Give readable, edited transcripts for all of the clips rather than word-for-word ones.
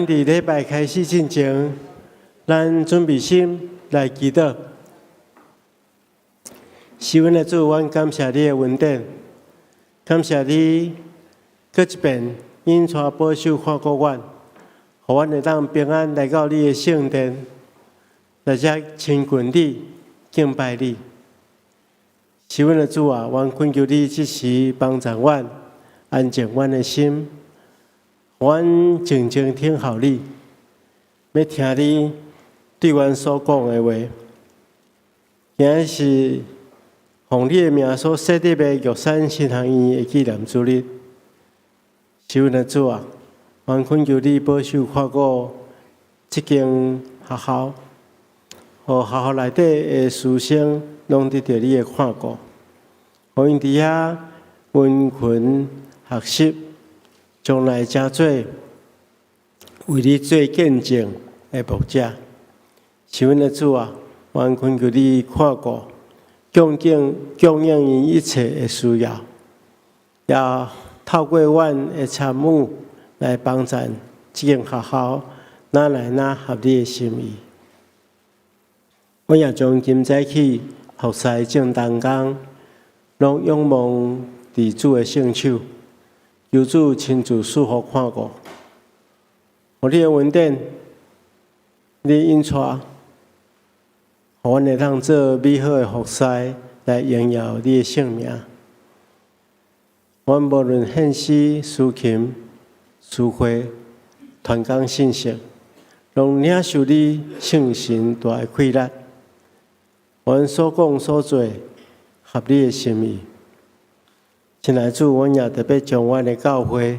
伫礼拜开始之前，咱准备心来祈祷。是阮的主，阮感谢你的恩典，感谢你搁一遍引带保守看顾阮，互阮会当平安来到你的圣殿，来遮亲近你、敬拜你。是阮的主啊，阮恳求你即时帮助阮，安静阮的心。阮静静听候你，要听你对阮所讲的话。今日是奉你的名所设立的玉山新行院的纪念主日。是阮的主啊，阮恳求你保守看顾这间学校，互学校内底的师生拢得到你的看顾，互因伫遐温群学习。将来真做为你做见证的牧者，是阮的主啊！阮恳求你看顾、供应因一切的需要，也透过阮的参与来帮助这间学校，哪来哪合你的心意。阮也将今早起服侍正当工，拢仰望伫主的圣手。求主亲自赐福看顾，互你的恩典，你引带，互阮会当做美好的服侍，来荣耀你的圣名。阮无论献诗、抒琴、诗会、传讲信息，拢领受你圣神大的气力。阮所讲所做，合你的心意。亲爱的主，阮也特别将阮的教会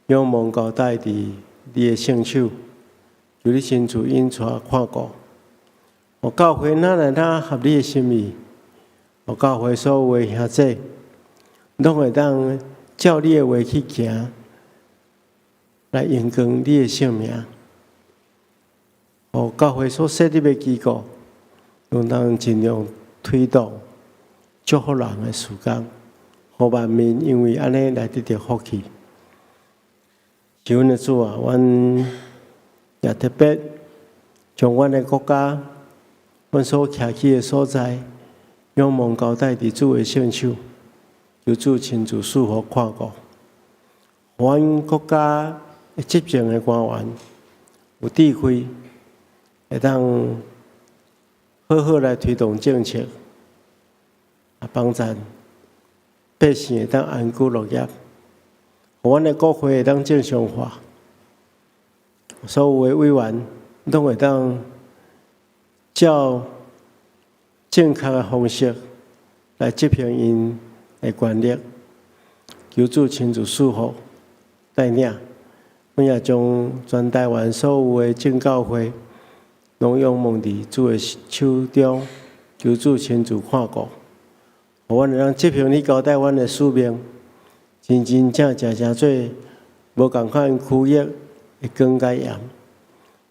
仰望交代伫你的圣手，求你亲自引带看顾，互教会哪来哪合你的心意，互教会所有的兄弟，拢会当照你的话去行，来荣光你的圣名，互教会所设立的机构，拢当尽量推动祝福人的事工。互万民因为安尼来得到福气，是阮的主啊！阮也特别将阮的国家、阮所徛起的所在，仰望交代伫主的圣手，求主亲自赐福看顾。阮国家的执政的官员有智慧，会当好好来推动政策，帮助百姓会当安居乐业，互阮的国会会当正常化，所有的委员拢会当照正确的方式来执行因的权力，求主亲自赐福带领。阮也将全台湾所有的正教会拢仰望伫主的手中，求主亲自看顾。互阮会当执行你交代阮的使命，真正做无共款区域的更改严，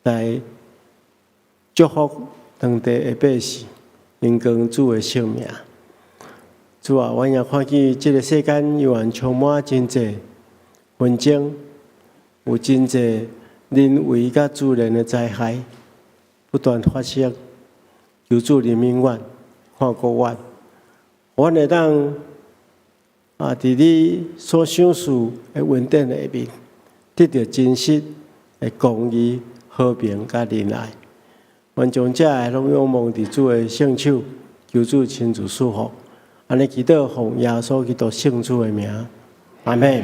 来祝福当地的百姓，荣光主的圣名。主啊，阮也看见这个世间犹原充满真济纷争，有真济人为甲自然的灾害不断发生，求主怜悯阮，看顾阮。阮会当伫你所想事的恩典下面，得到真实的公义、和平甲仁爱。阮将这个拢仰望伫主的圣手，求主亲自赐福。安尼祈祷奉耶稣基督圣主的名，阿门。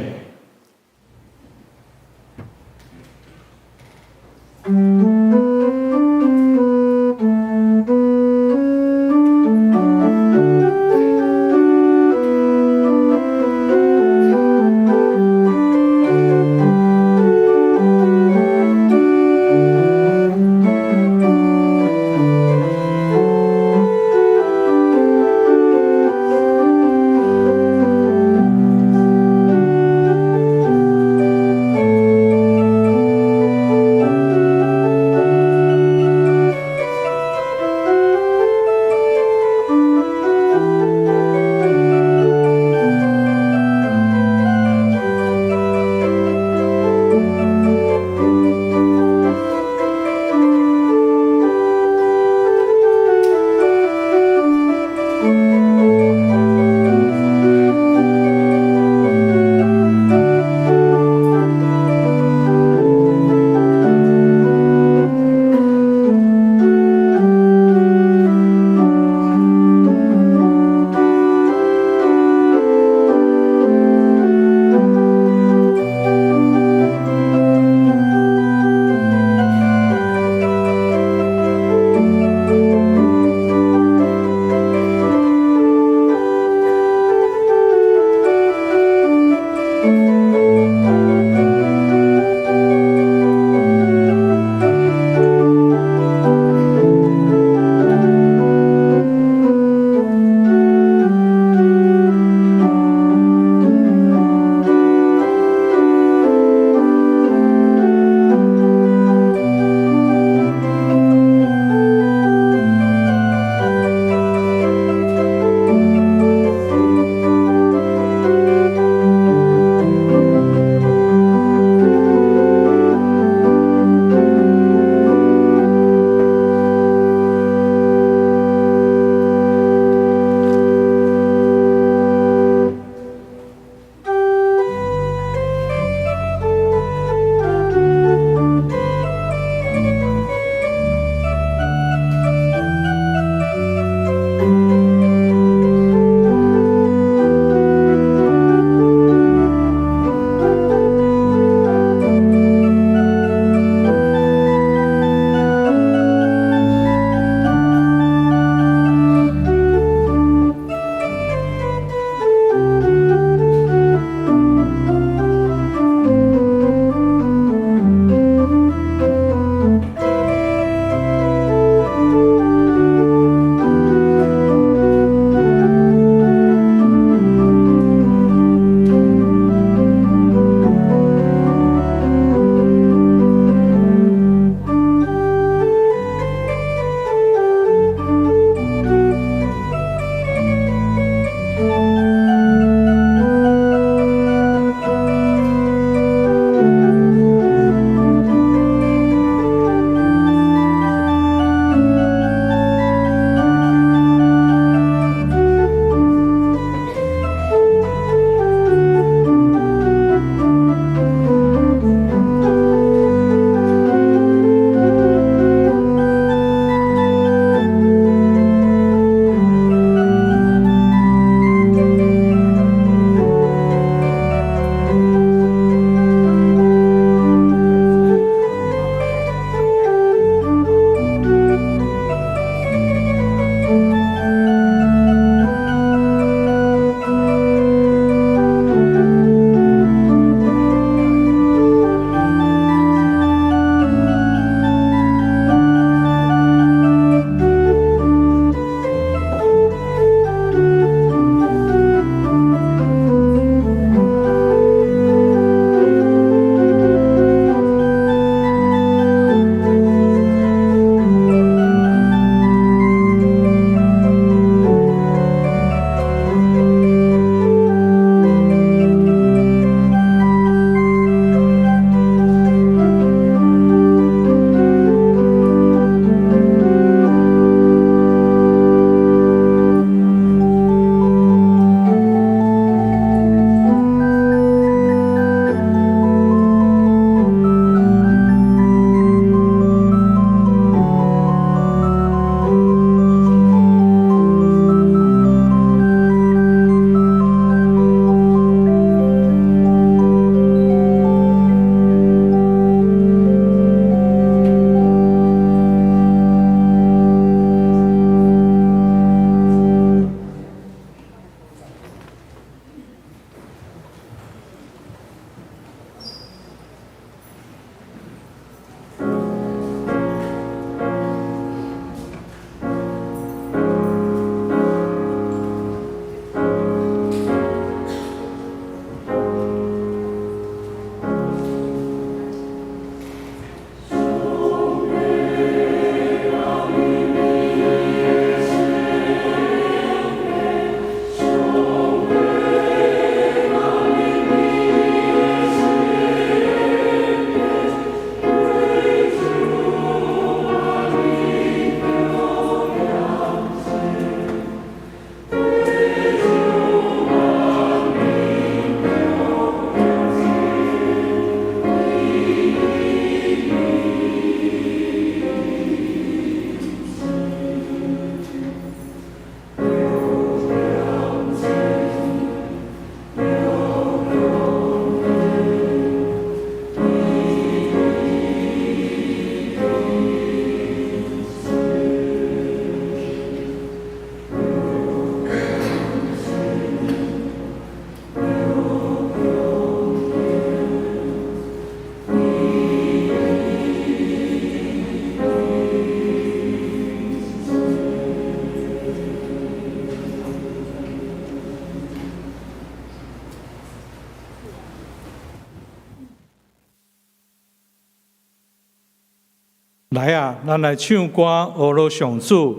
来啊，咱来唱歌，阿罗上主，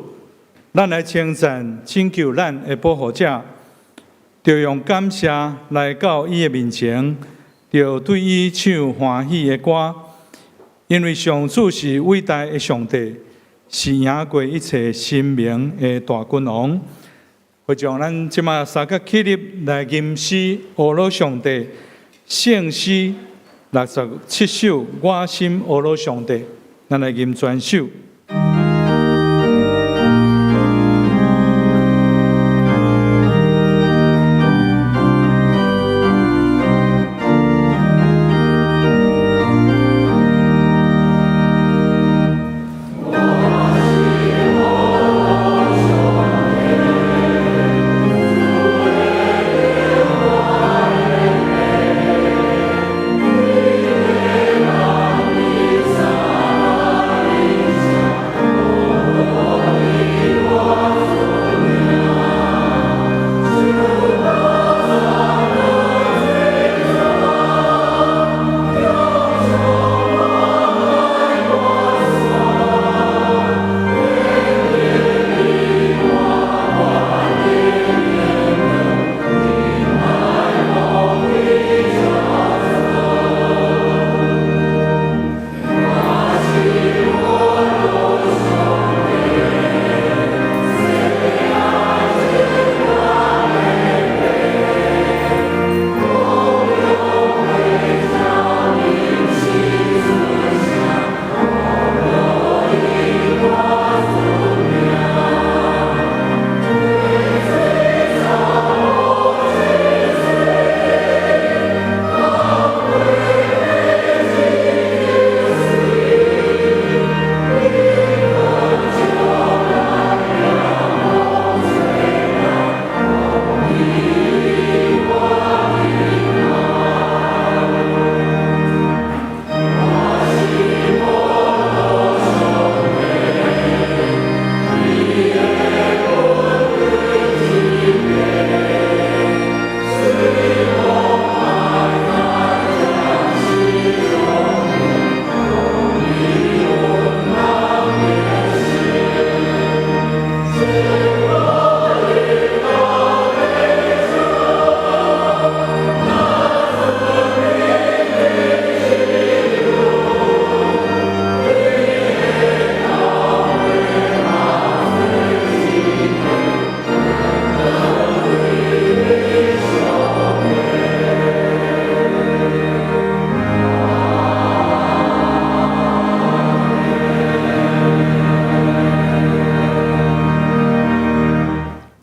咱来称赞拯救咱的保护者，就用感谢来到伊的面前，就对伊唱欢喜的歌，因为上主是伟大的上帝，是赢过一切生命的大君王。会将咱即马三个起立来吟诗，阿罗上帝圣诗67首，我心阿罗上帝。咱来吟全首。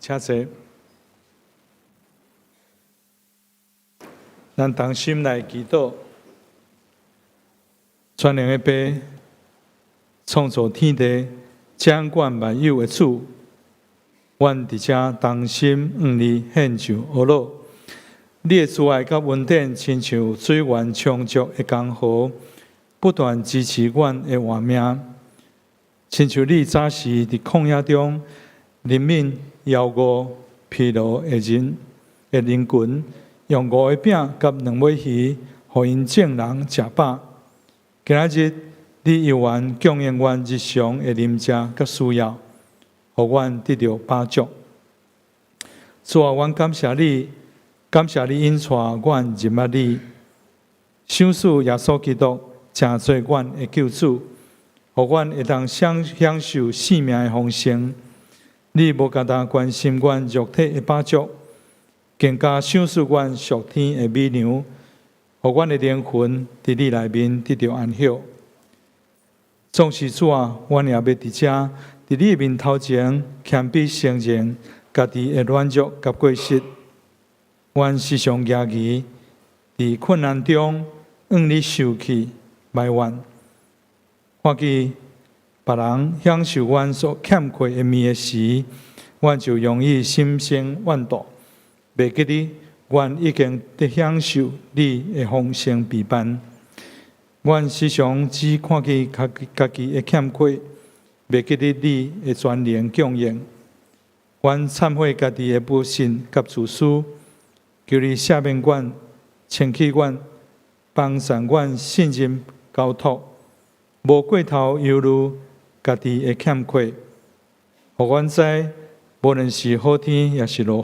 请坐，咱同心来祈祷，全能的爸，创造天地、掌管万有的主，阮伫遮同心向你献上阿罗。你的慈爱甲恩典，亲像水源充足的江河，不断支持阮的活命，亲像你早时伫旷野中怜悯枵餓疲勞的人群，用5個餅甲2尾魚，互因眾人食飽。今仔日你又願供應阮日常的啉食甲需要，互阮得到飽足。主啊，阮感謝你，感謝你引帶阮入捌你，想使耶穌基督成做阮的救主，互阮會當享受生命的豐盛。你無單單關心阮肉體的飽足，更加賞賜阮屬天的美糧，互阮的靈魂佇你內面得到安息。縱是主啊，阮也要佇遮，佇你面頭前謙卑承認家己的軟弱甲過失。阮時常壓抑，佇困難中向你受氣埋怨，看見別人享受阮所欠缺的物時，阮就容易心生怨妒，袂記得阮已經得享受你的豐盛備辦。阮時常只看見家己的欠缺，袂記得你的全能供應。阮懺悔家己的不信甲自私，求你赦免阮、清氣阮、幫助阮信任交託。无过头忧虑家己的欠缺，互阮知，无论是好天也是落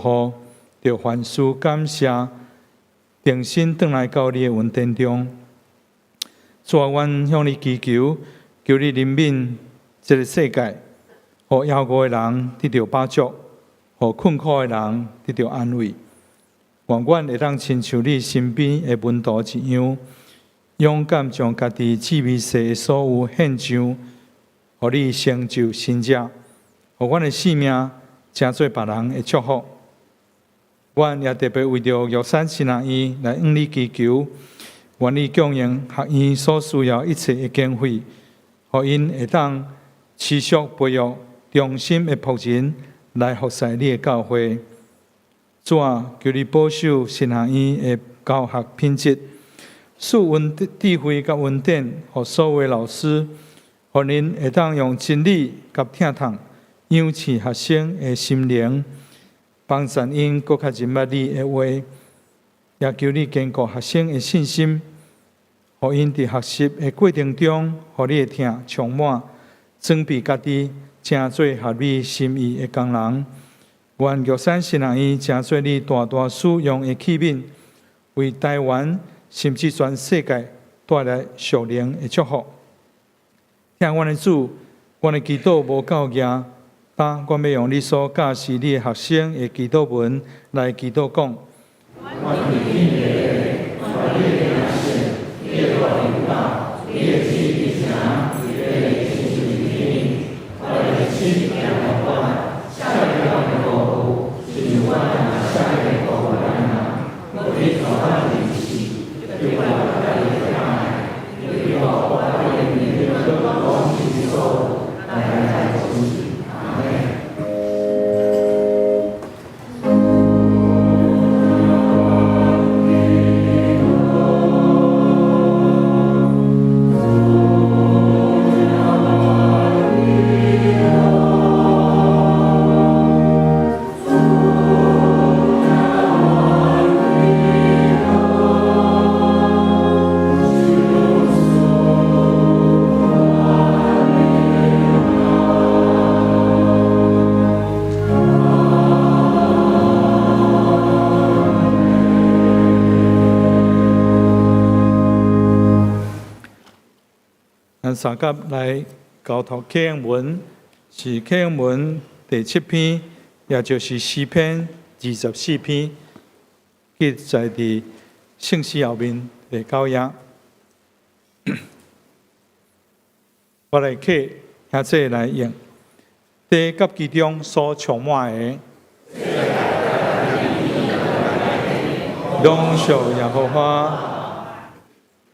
雨，着凡事感谢，定心转来到你的恩典中。主啊，阮向你祈求，求你怜悯这个世界，互夭饿的人得到饱足，互困苦的人得到安慰。愿阮会当亲像你身边的门徒一样，勇敢将家己至微细的所有献上，互你成就神迹，互阮的性命成做别人的祝福。阮也特别为着玉山新人院来向你祈求，愿你供应学院所需要一切的经费，互因会当持续培育忠心的仆人来服侍你的教会。主啊，求你保守新学院的教学品质，赐智慧甲恩典，互所有老师，互恁会当用真理甲听筒养饲学生的心灵，帮助因更较认捌你的话，也求你坚固学生的信心，互因伫学习的过程中，互你的听充满，装备家己，成做合你心意的工人。愿玉山新学院成做你大大使用的器皿，为台湾甚至全世界带来属灵的祝福。听阮的主，阮的祈祷无够硬，阮要用你所教示你的学生的祈祷文来祈祷讲。咱三甲来交头启应文，是启应文第7篇，也就是诗篇24篇，记载伫圣诗后面第9页。我来刻下这来用，地甲其中所充满的，拢属耶和华。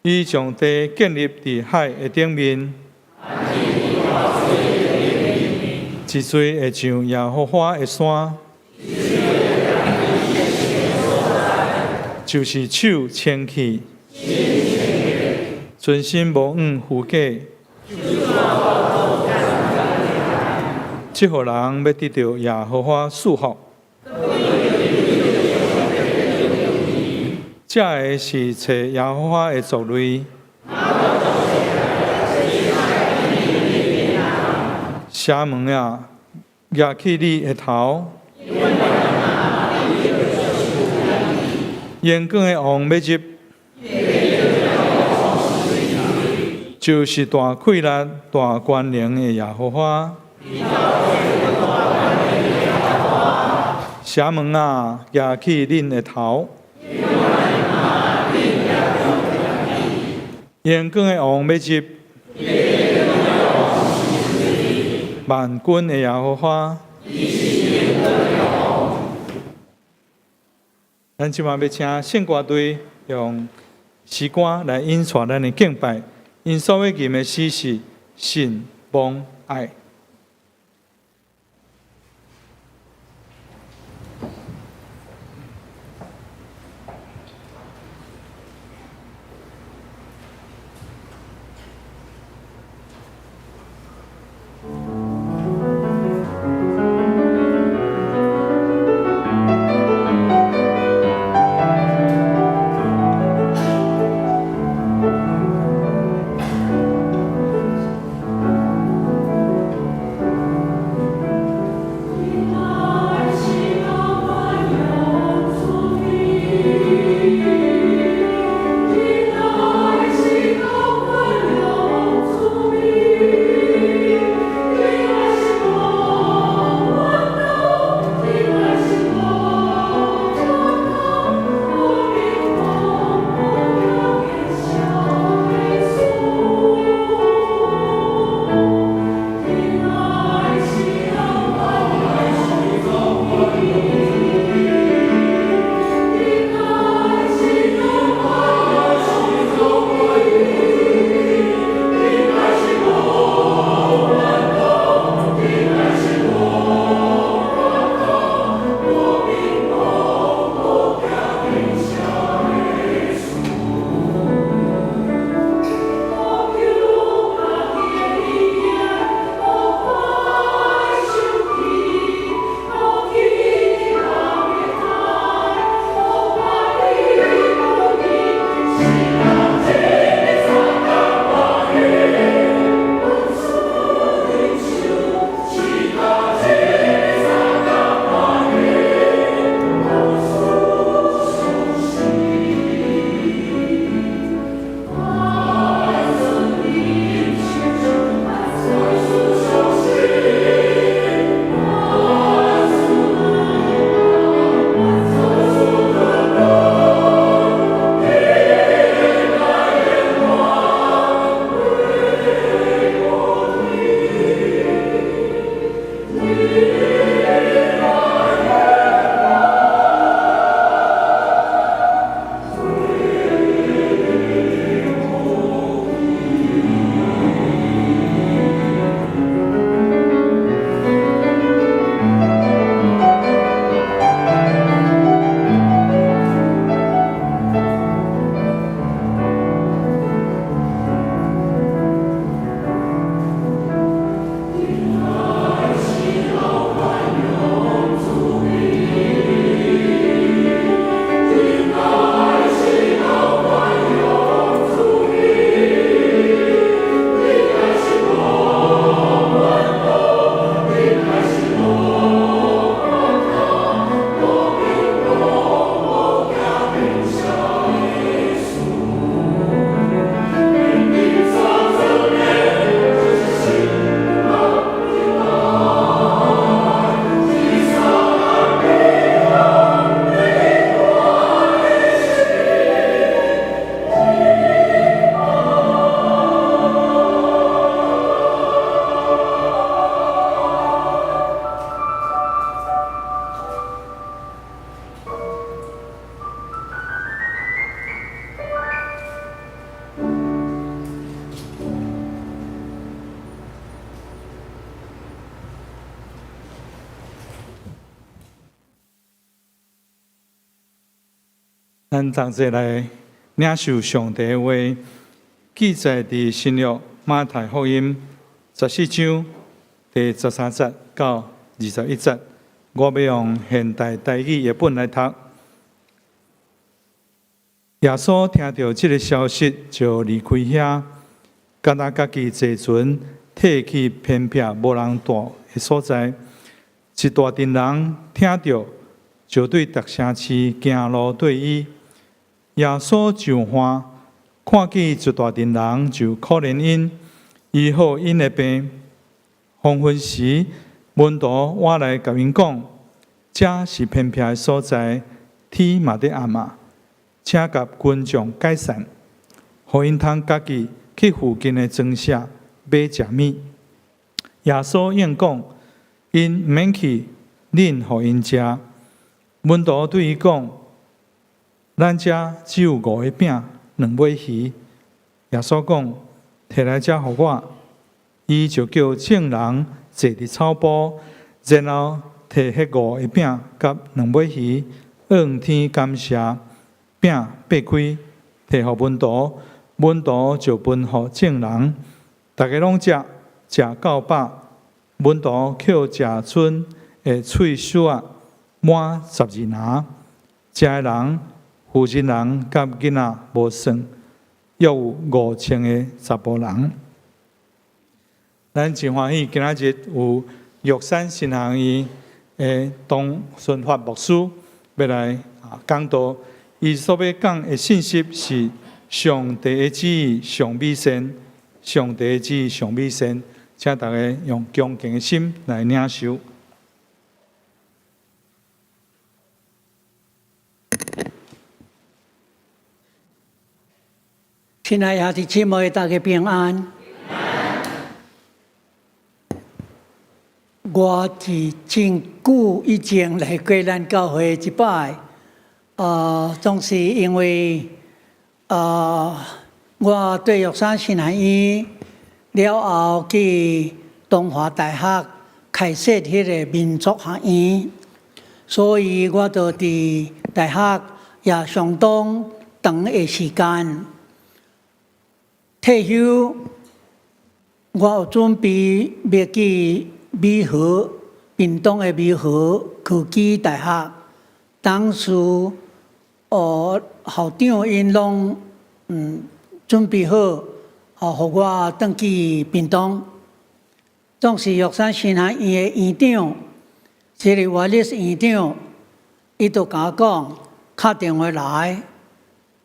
伊将地建立伫海的顶面，一水会像耶和华的山，就是手牵起，存心无误负假，即号人要得到耶和华祝福。这个是找耶和华的族类，城门啊，举起你的头，阳光的王要入，就是大气力、大权能的耶和华。城门啊，举起恁的头。阳光的王要入，万军的耶和华。咱即马要请圣歌队用诗歌来演出咱的敬拜，因所要吟的诗是信、望、爱。咱同齐来领受上帝的话，记载伫新约马太福音14章第13节到21节。我要用现代台语译本来读。耶稣听到这个消息，就离开遐，甲他家己坐船，退去偏僻无人住的所在。一大群人听到，就对逐城市行路对伊。耶稣上岸，看见一大群人，就可怜因，医好因的病。黄昏时，门徒我来甲因讲，这是偏僻的所在，天嘛在暗嘛。请甲群众解散，互因通家己去附近的庄舍买食物。耶稣应讲，因毋免去，恁互因食。门徒对伊讲，咱遮只有5个饼、2尾鱼。耶稣讲，摕来遮互我。伊就叫众人坐伫草埔，然后摕迄5个饼甲2尾鱼，向天感谢。饼掰开，摕互门徒，门徒就分互众人，大家拢食到饱。门徒捡食剩的碎屑满12篮，食的人、负责人甲囡仔无算，约有5000个查甫人。咱真欢喜，今仔日有玉山新行院的董顺发牧师要来讲道。伊所要讲的信息是上帝的旨意上美善，上帝的旨意上美善，请大家用恭敬的心来领受。亲爱的弟兄姊妹，大家平安。我是真久以前来过咱教会一摆。总是因为我对玉山新学院了后去东华大学开设迄个民族学院，所以我就伫大学也相当长的时间。退休，我有准备要去美和屏东的美和科技大学，当时。校长因拢准备好，互我转去屏东。总是玉山新学院的院长，这个我历史院长，伊就甲我讲，打电话来，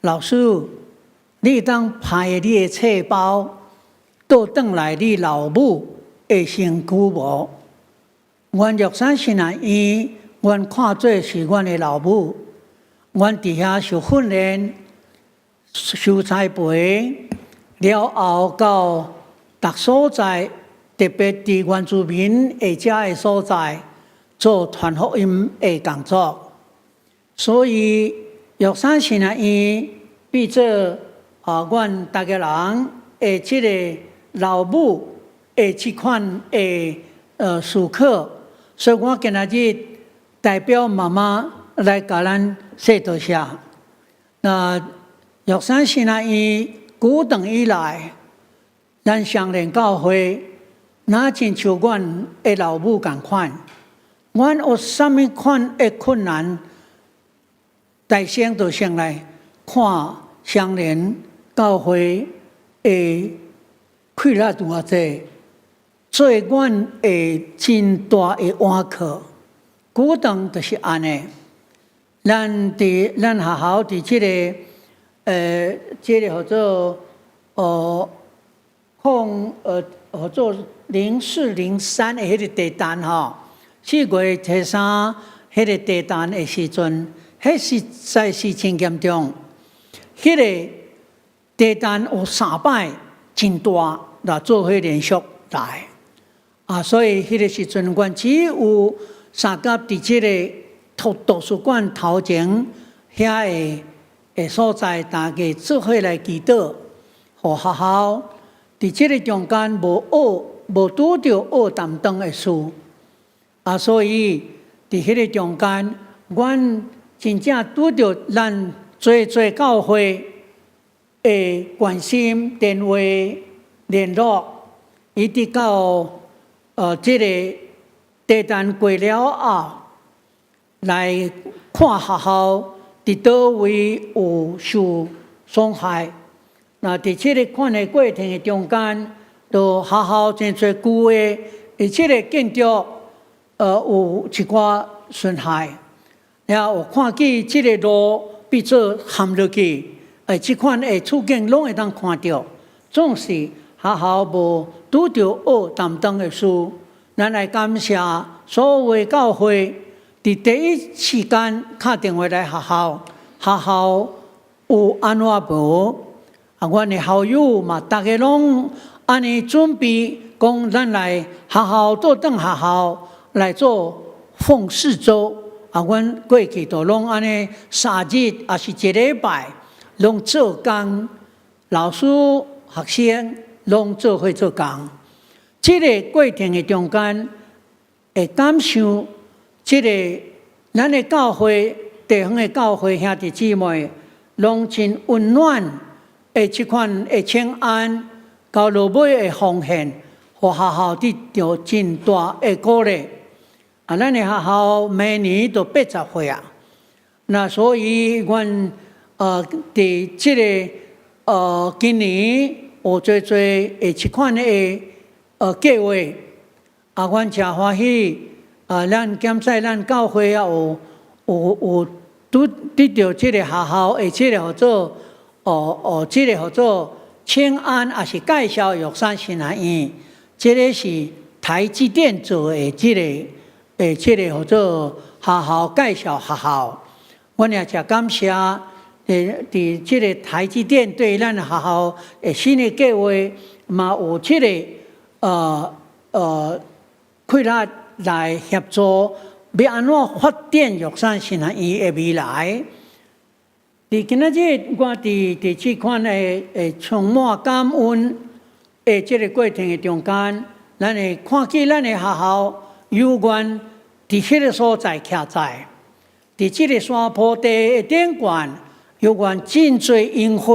老师，你当派你的册包，倒转来你老母的身躯无？阮玉山新学院，阮看做是阮的老母。阮伫遐受训练、受栽培，了后到各所在，特别伫原住民下遮的所在做传福音的工作。所以玉山新学院变做阮大家人的即个老母的即款的思考，所以我今仔日代表妈妈。来甲咱说多谢。那玉山新学院久长以来，咱相连教会，那亲像阮的老母共款。阮有啥物款的困难，大先就先来看相连教会的快乐偌济，做阮的真大的碗课。久长就是安尼。咱学校伫即个叫做叫做0403的迄个地单吼，4月初3迄个地单的时阵，迄实在是真严重。迄个地单有3摆真大，来做伙连续来所以迄个时阵，阮只有3甲伫即个。图书馆头前遐个所在，大家做伙来祈祷，互学校伫即个中间无拄着学担当的事所以伫迄个中间，阮真正拄着咱做教会的关心电话联络，一直到这个地震过了后，来看学校伫倒位有受伤害。那伫这个看的过程的中间，就学校真侪旧的，而且个建筑有一寡损害，然后有看见这个路变做陷落去，这款的处境拢会当看到。总是学校无拄着恶担当的事，咱来感谢所有的教会伫第一时间打电话来学校，学校有安怎无？阮的校友嘛，大家拢安尼准备，讲咱来学校做等学校来做奉事周。阮过去都拢安尼3日也是1礼拜，拢做工，老师、学生拢做伙做工。这个过程的中间，会感受这个咱的教会、地方的教会兄弟姊妹，拢真温暖。这款的请安，到落尾的奉献，互学校得到真大的鼓励。咱的学校明年都80岁啊，那所以阮伫这个今年有做这款的计划，阮真欢喜。咱检测咱教会也有得到这个学校，这个叫做。这个叫做请安，也是介绍玉山新南院。这个是台积电做的，这个叫做学校介绍学校。我也真感谢伫这个台积电对咱学校的新的计划，嘛有这个困难来协助，要安怎发展玉山新南院的未来。伫今仔日，我伫这款的充满感恩的这个过程的中间，咱会看见咱的学校有缘伫迄个所在徛在，伫这个山坡地的顶悬，有缘真侪樱花，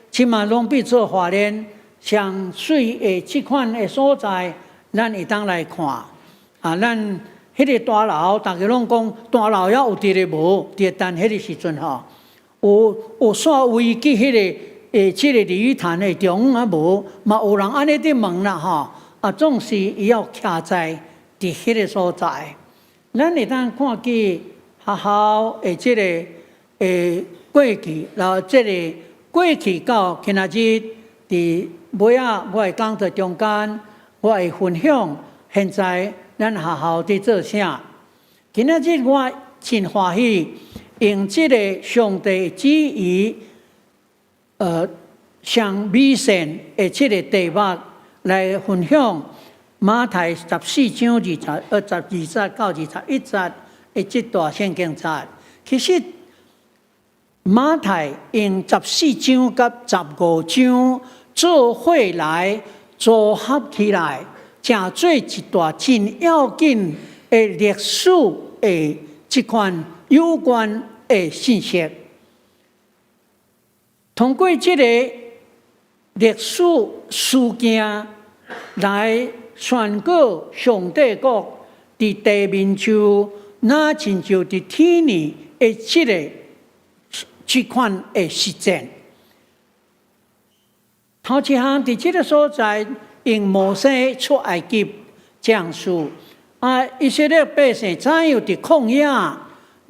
即嘛拢变做花莲上水的这款的所在，咱会当来看。咱迄个大楼，大家拢讲大楼也有伫咧无？伫但迄个时阵吼。有煞位去迄个这个鲤鱼潭的中啊无，嘛有人安尼伫问啦吼，总是伊要徛在伫迄个所在。咱会当看见学校的这个过去，然后这个过去到今仔日伫尾仔，我会讲在中间，我会分享现在咱学校伫做啥。今仔日我真欢喜。用这个上帝旨意，上美善的这个题目来分享马太14章22节到21节的这段圣经节。其实马太用14章甲15章做伙来组合起来，成做一段真要紧的历史的这款。有关的信息，通过这个历史事件来宣告上帝国伫地面上，那亲像伫天里的这款的实践。头一项伫这个所在，用摩西出埃及讲述以色列百姓怎样伫旷野。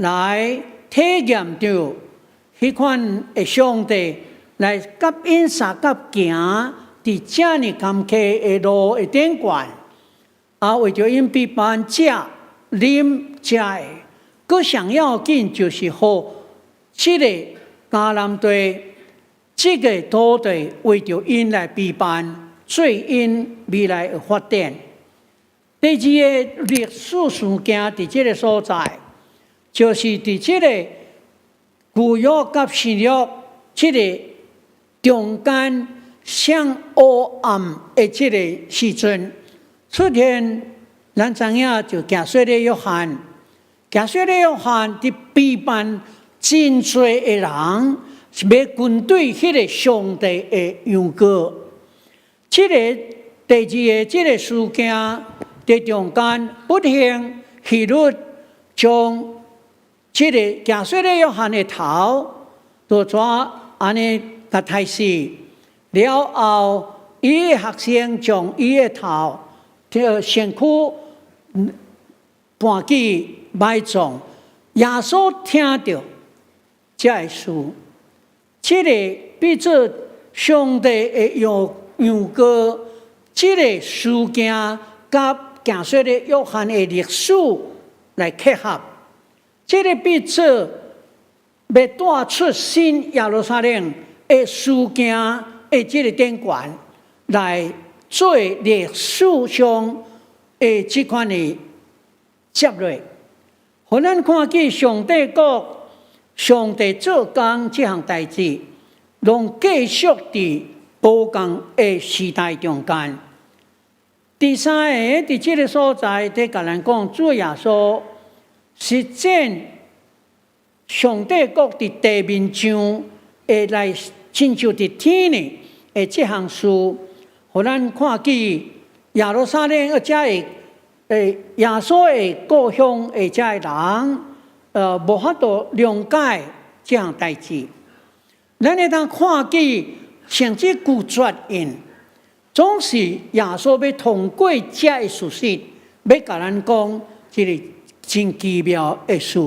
来体验到迄款的上帝来甲因相甲行伫遮尼坎坷的路的顶悬，为着因比别人食啉食的，佫上要紧就是互这个迦南地这个土地为着因来比办，最因未来的发展。第二个历史事件伫这个所在。就是伫这个旧约甲新约这个中间上黑暗的这个时阵，出现咱知影就加水的约翰伫批判真多的人是要军队迄个上帝的样歌。这个第二个这个事件在中间不幸希律将这个加水的约翰的头就抓安尼甲杀死，了后伊的学生将伊的头身躯搬去埋葬。耶稣听到这个事，这个比作上帝的样歌，这个事件甲行说的约翰的历史来结合，这个比作要带出新耶路撒冷的事件的这个典范，来做历史上的这款的接落。互咱看见上帝国、上帝做工这项代志，拢继续伫无共的时代中间。第三个，伫这个所在，伫甲咱讲主耶稣实践上帝国伫地面上会来亲像伫天呢的这项事，互咱看见耶路撒冷而遮的耶稣的故乡的遮的人，无法度谅解这项代志。咱会当看见，甚至拒绝因，总是耶稣要通过这的事实，要甲咱讲一个真奇妙的事。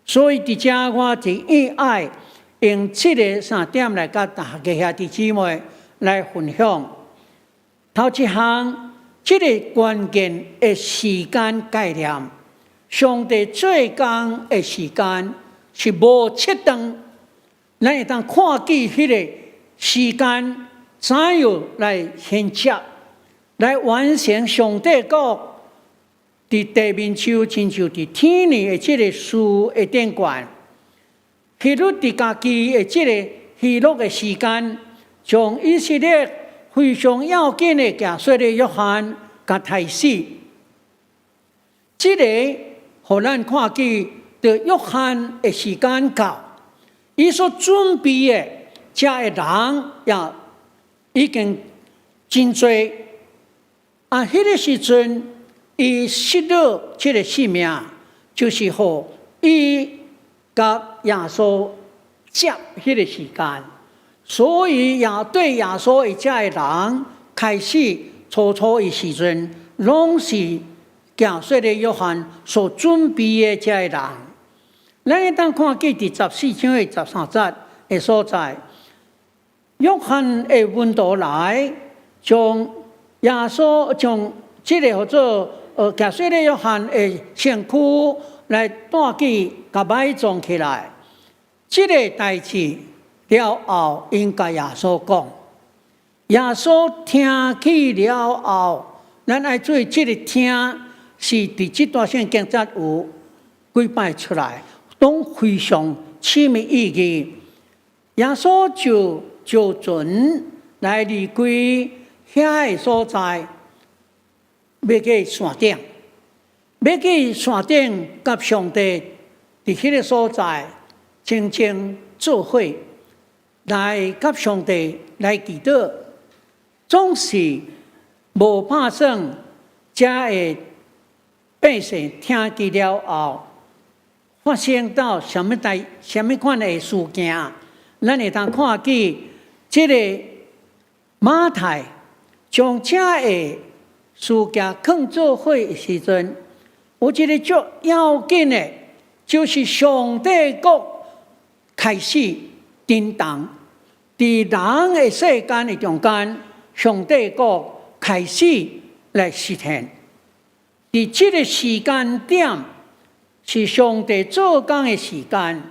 所以伫遮我就意爱用这个3点来甲大家兄弟姊妹来分享。头一项，这个关键的时间概念，上帝做工的时间是无切断，咱会当看见迄个时间怎样来衔接，来完成上帝国伫地面上亲像伫天里的这个事的典范。希律伫家己的这个希律的时间，将以色列非常要紧的行说的约翰甲杀死。这个互咱看见，着约翰的时间到，伊所准备的遮的人也已经真多。迄个时阵，伊失了这个性命，就是互伊甲耶稣接迄个时间。所以也对耶稣的遮的人开始初的时阵，拢是行说的约翰所准备的遮的人。咱会当看见第14章的13节的所在，约翰的门徒来将耶稣将这个叫做行说的约翰的身躯来带去甲埋葬起来，这个代志了后，应甲耶稣讲，耶稣听去了后，咱爱做这个听，是伫这段圣经节有几摆出来，都非常深的意义。耶稣就准来离开遐个所在，要去山顶，要去山顶，甲上帝伫迄个所在真正做伙。来甲上帝来祈祷，总是无打算遮的百姓听见了后，发生到什么款的事件，咱会当看见这个马太将遮的事件放做伙的时阵，有一个最要紧的，就是上帝国开始震动。伫人的世间的中间，上帝国开始来实现。伫这个时间点，是上帝做工的时间。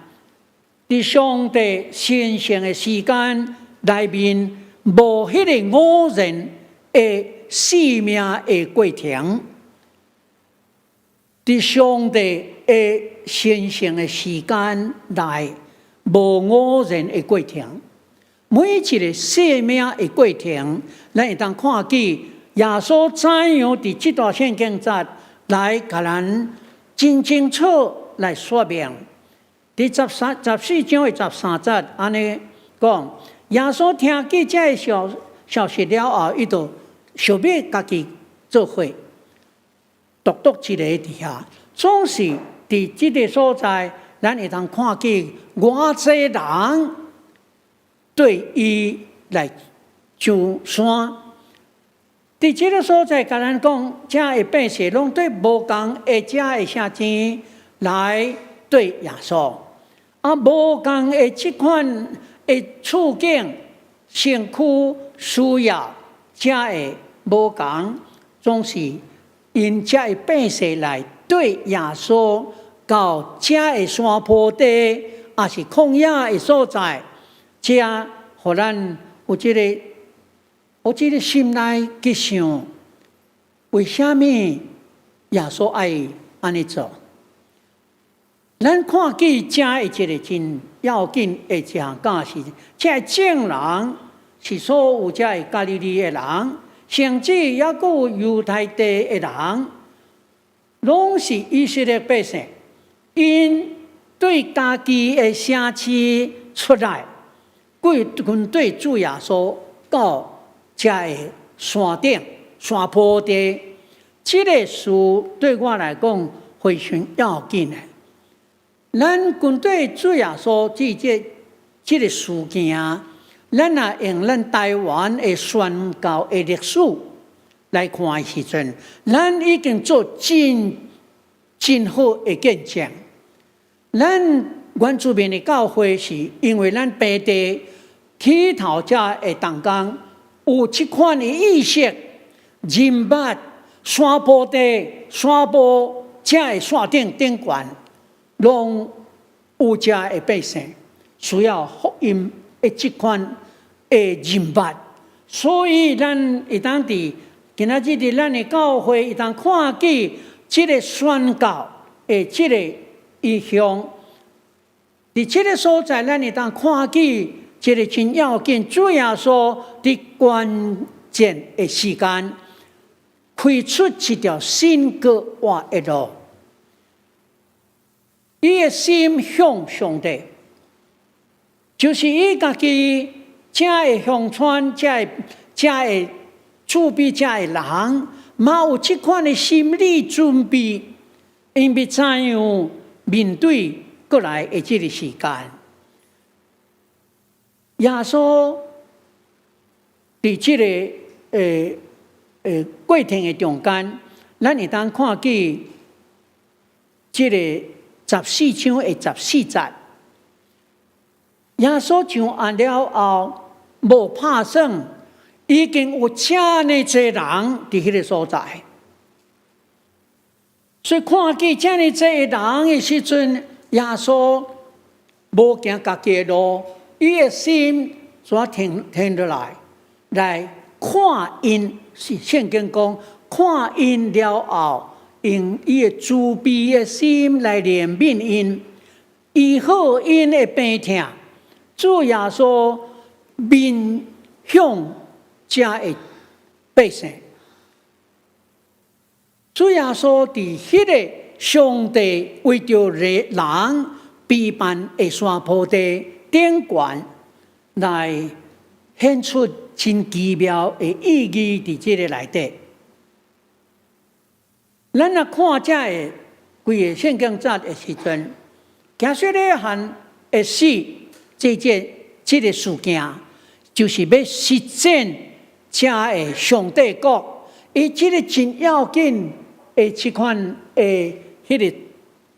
伫上帝神圣的时间内面，无迄个偶然的生命的过程。伫上帝的神圣的时间内，无偶然的过程。每一个生命的过程，咱会当看见耶稣怎样伫这段圣经节来甲咱真清楚来说明。第14章的13節，安尼講，耶穌聽見這消息了後，伊就想要家己做伙，獨一個底下，總是佇這個所在，咱會通看見偌濟人對伊來上山。佇這個所在，甲咱講，這個百姓攏對無共的這個啥錢來對耶穌，無共的這款的處境、身軀需要，這個無共，總是因這個百姓來對耶穌到這個山坡地，也是曠野的所在，這互咱有這個。我這個心內去想，為什麼耶穌愛安尼做？咱看見這一個真要緊的一項假是，這證人是所有這個加利利的人，甚至也有猶太地的人，攏是以色列百姓，因對家己的城市出來，跟對主耶穌到。這個山頂、山坡地，這個事對我來講非常要緊的。咱軍隊主要所這個事件，咱也用咱台灣的宣教的歷史來看的時陣，咱已經做真好的見證。咱原住民的教會是因為咱本地起頭者的同工。有這款的意識，人物、山坡地、山坡這個山頂頂懸，攏有這個百姓需要福音的這款的人物，所以咱會當佇今仔日咱的教會會當看見這個宣教的這個意向，佇這個所在咱會當看見。這個真要緊，主耶穌的關鍵的時間，開出一條新格活的路。伊的心向上帝，就是伊家己這個鄉村、這個厝邊這個人，嘛有這款的心理準備，因為怎樣面對過來的這個時間。耶穌在這個過程的中間，咱會當看見這個14章的14節，耶穌上岸了後，無拍算，已經有這麼多人在那個所在，所以看見這麼多人的時陣，耶穌無行家己的路。伊的心所停落來看因，是聖經講看因了後，用伊的慈悲的心來憐憫因，醫好因的病痛。主耶穌面向這個百姓，主耶穌佇迄個上帝為着人批判的山坡地。頂懸來顯出真奇妙的意義在這個內底。咱若看這個規個聖經節的時陣，假說咧含會死這個事件，就是要實踐這個上帝國，伊這個真要緊的這款的迄個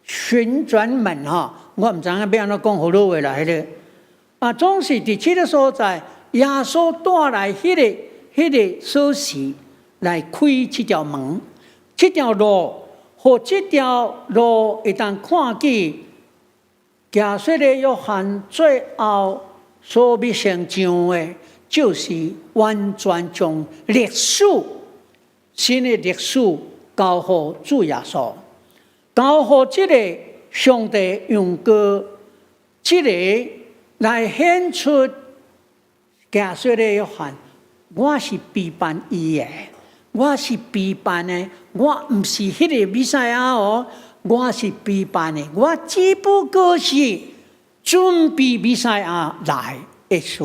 旋轉門哈，我唔知影要安怎講好多話來咧。總是在這個所在，耶穌帶來迄個鎖匙來開這條門，這條路，和這條路會當看見，假設的約翰最後所要成就的，就是完全將歷史新的歷史交予主耶穌，交予這個上帝用過這個。來顯出假說的約翰，我是批判伊的，我是批判的，我唔是迄個彌賽亞哦，我是备办的，我只不过是准备比赛来的事。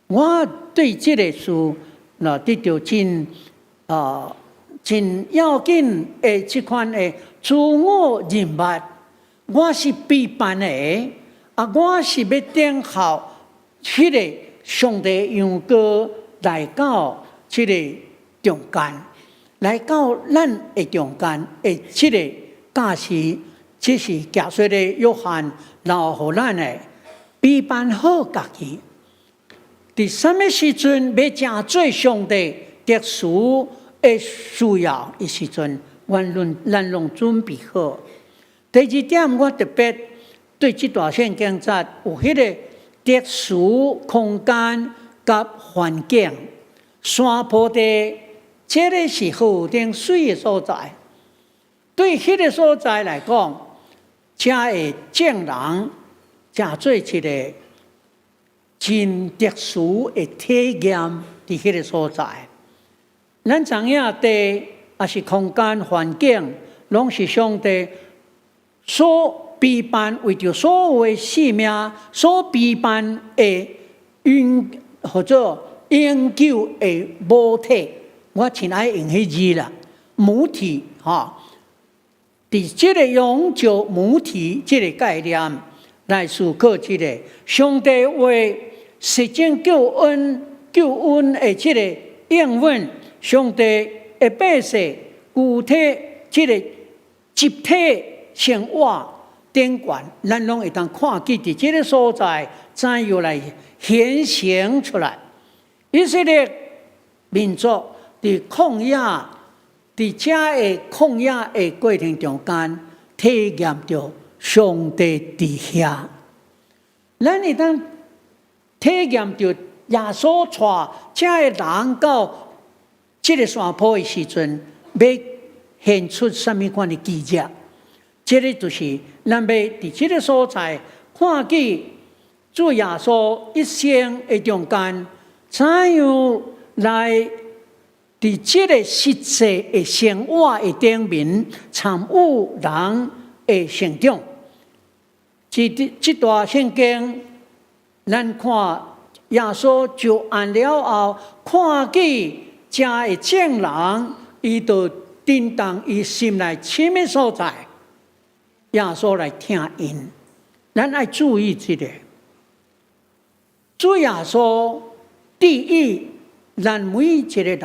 我对这个事得到真要紧的这款的自我认识，我是备办的，我是要等候这个上帝用过来到这个中间，来到咱的中间的这个假使，这是假说的约翰留给咱的备办好家己。伫什么时阵要正做上帝特殊的需要的时阵，咱拢准备好。第二点，我特别对这段圣经节有迄个特殊空间甲环境，山坡地，这个是好顶水的所在。对迄个所在来讲，这会证人正做一个真特殊的体验伫迄个所在。咱知影地也是空间环境，拢是上帝所备办，为着所有生命所备办的或者永久的母体。我亲爱用迄字啦，母体哈。伫这个永久母体这个概念来思考这个上帝为实践救恩的这个应允，上帝的百姓具体这个集体生活典管，咱拢会当看见伫这个所在怎样来显现出来。以色列民族伫旷野，伫这个旷野的过程中间，体验到上帝伫遐。咱会当体验到耶稣带这个人到这个山坡的时阵，要显出什么款的奇迹？这个就是咱要伫这个所在看见主耶稣一生的中间，怎样来伫这个实际的生活的顶面参与人的成长。这段圣经，咱看耶稣就按了后，看见这的证人，伊就震动伊心内深的所在，耶稣来听因。咱要注意这个，主耶稣第一，咱每一个人，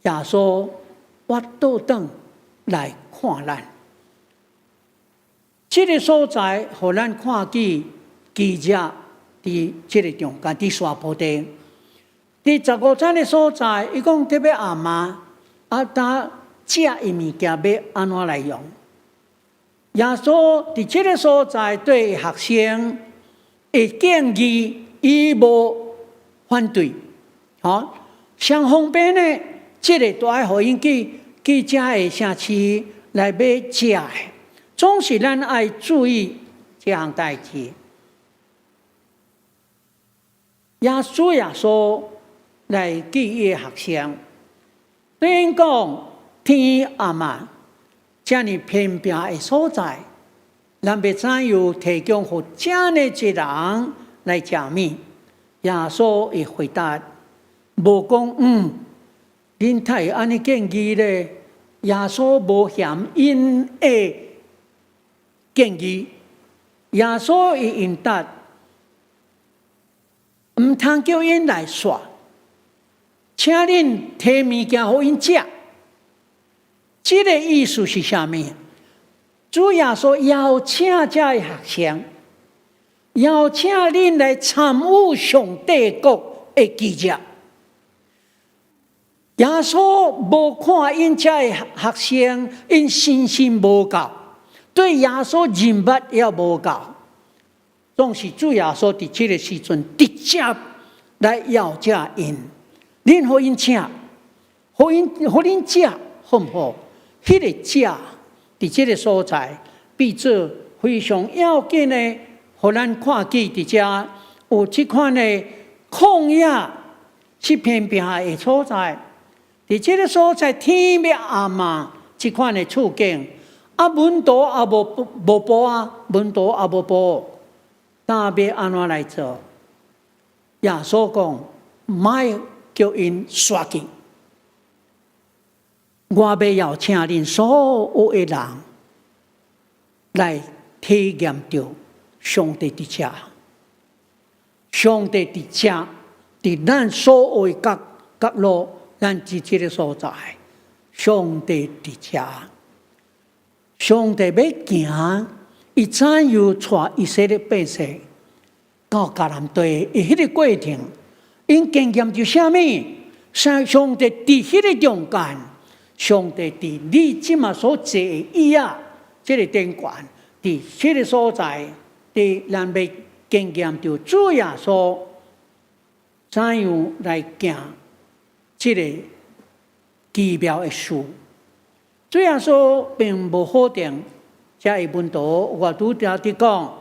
耶稣我倒转来看咱。这个所在，互咱看见奇迹伫这个中间，伫山坡地，伫15章的所在，伊讲特别阿妈他食的物件要安怎来用？耶稣伫这个所在对学生的建议，伊无反对，相方便呢，这个都爱互因去这个城市来买食的。总是咱爱注意这项代志。耶稣来记伊的学生，对因讲天阿妈这样偏僻的所在，咱要怎样提供给这样的一人来食物？耶稣的回答无讲恁太安尼建议咧，耶稣无嫌因的建议，耶稣的应答，唔通叫因来耍，请恁提物件互因食。这个意思是啥物？主耶稣邀请这些学生，邀请恁来参与上帝国的奇迹。耶稣无看因这些学生因信心无够。对耶稣认捌也无够，总是主耶稣伫这个时阵直接来要这因，恁互因请，互恁食好唔好？迄个食伫这个所在，变做非常要紧的，互咱看见伫遮有这款的旷野是偏僻的所在，伫这个所在天灭阿妈这款的处境。啊，门徒也无报啊，门徒也无报，那要安怎来做？耶稣讲，莫叫因刷去。我要请恁所有的人来体验到上帝的家，上帝的家，在咱所有的角落，咱自己的所在，上帝的家。上帝要行，伊怎样带以色列百姓到迦南地？伊迄个过程，因经验就啥物？上帝伫迄个中间，上帝伫你即马所坐的椅啊，即个顶悬，伫迄个所在，伫咱要经验到主耶稣怎样来行即个奇妙的事。主耶稣并无否定这个门徒，我拄则伫讲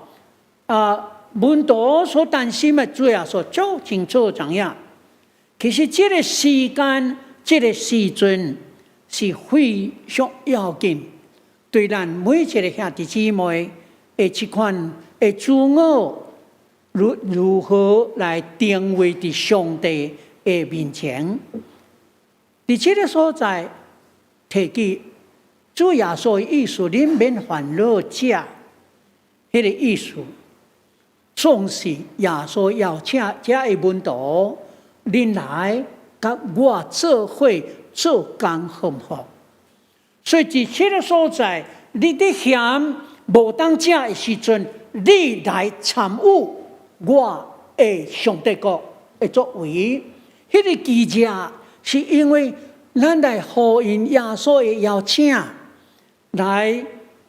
门徒所担心的，主耶稣足清楚知影。其实这个时间、这个时阵是非常要紧，对咱每一个兄弟姊妹的这款的自我如何来定位伫上帝的面前，伫这个所在提起。主耶稣的意思，恁免烦恼者，迄个意思，总是耶稣要请这个门徒，恁来甲我做伙做工好唔好？所以伫这个所在，你伫嫌无当食的时阵，你来参与我的上帝国的作为，迄个记者是因为咱来呼应耶稣的邀请。来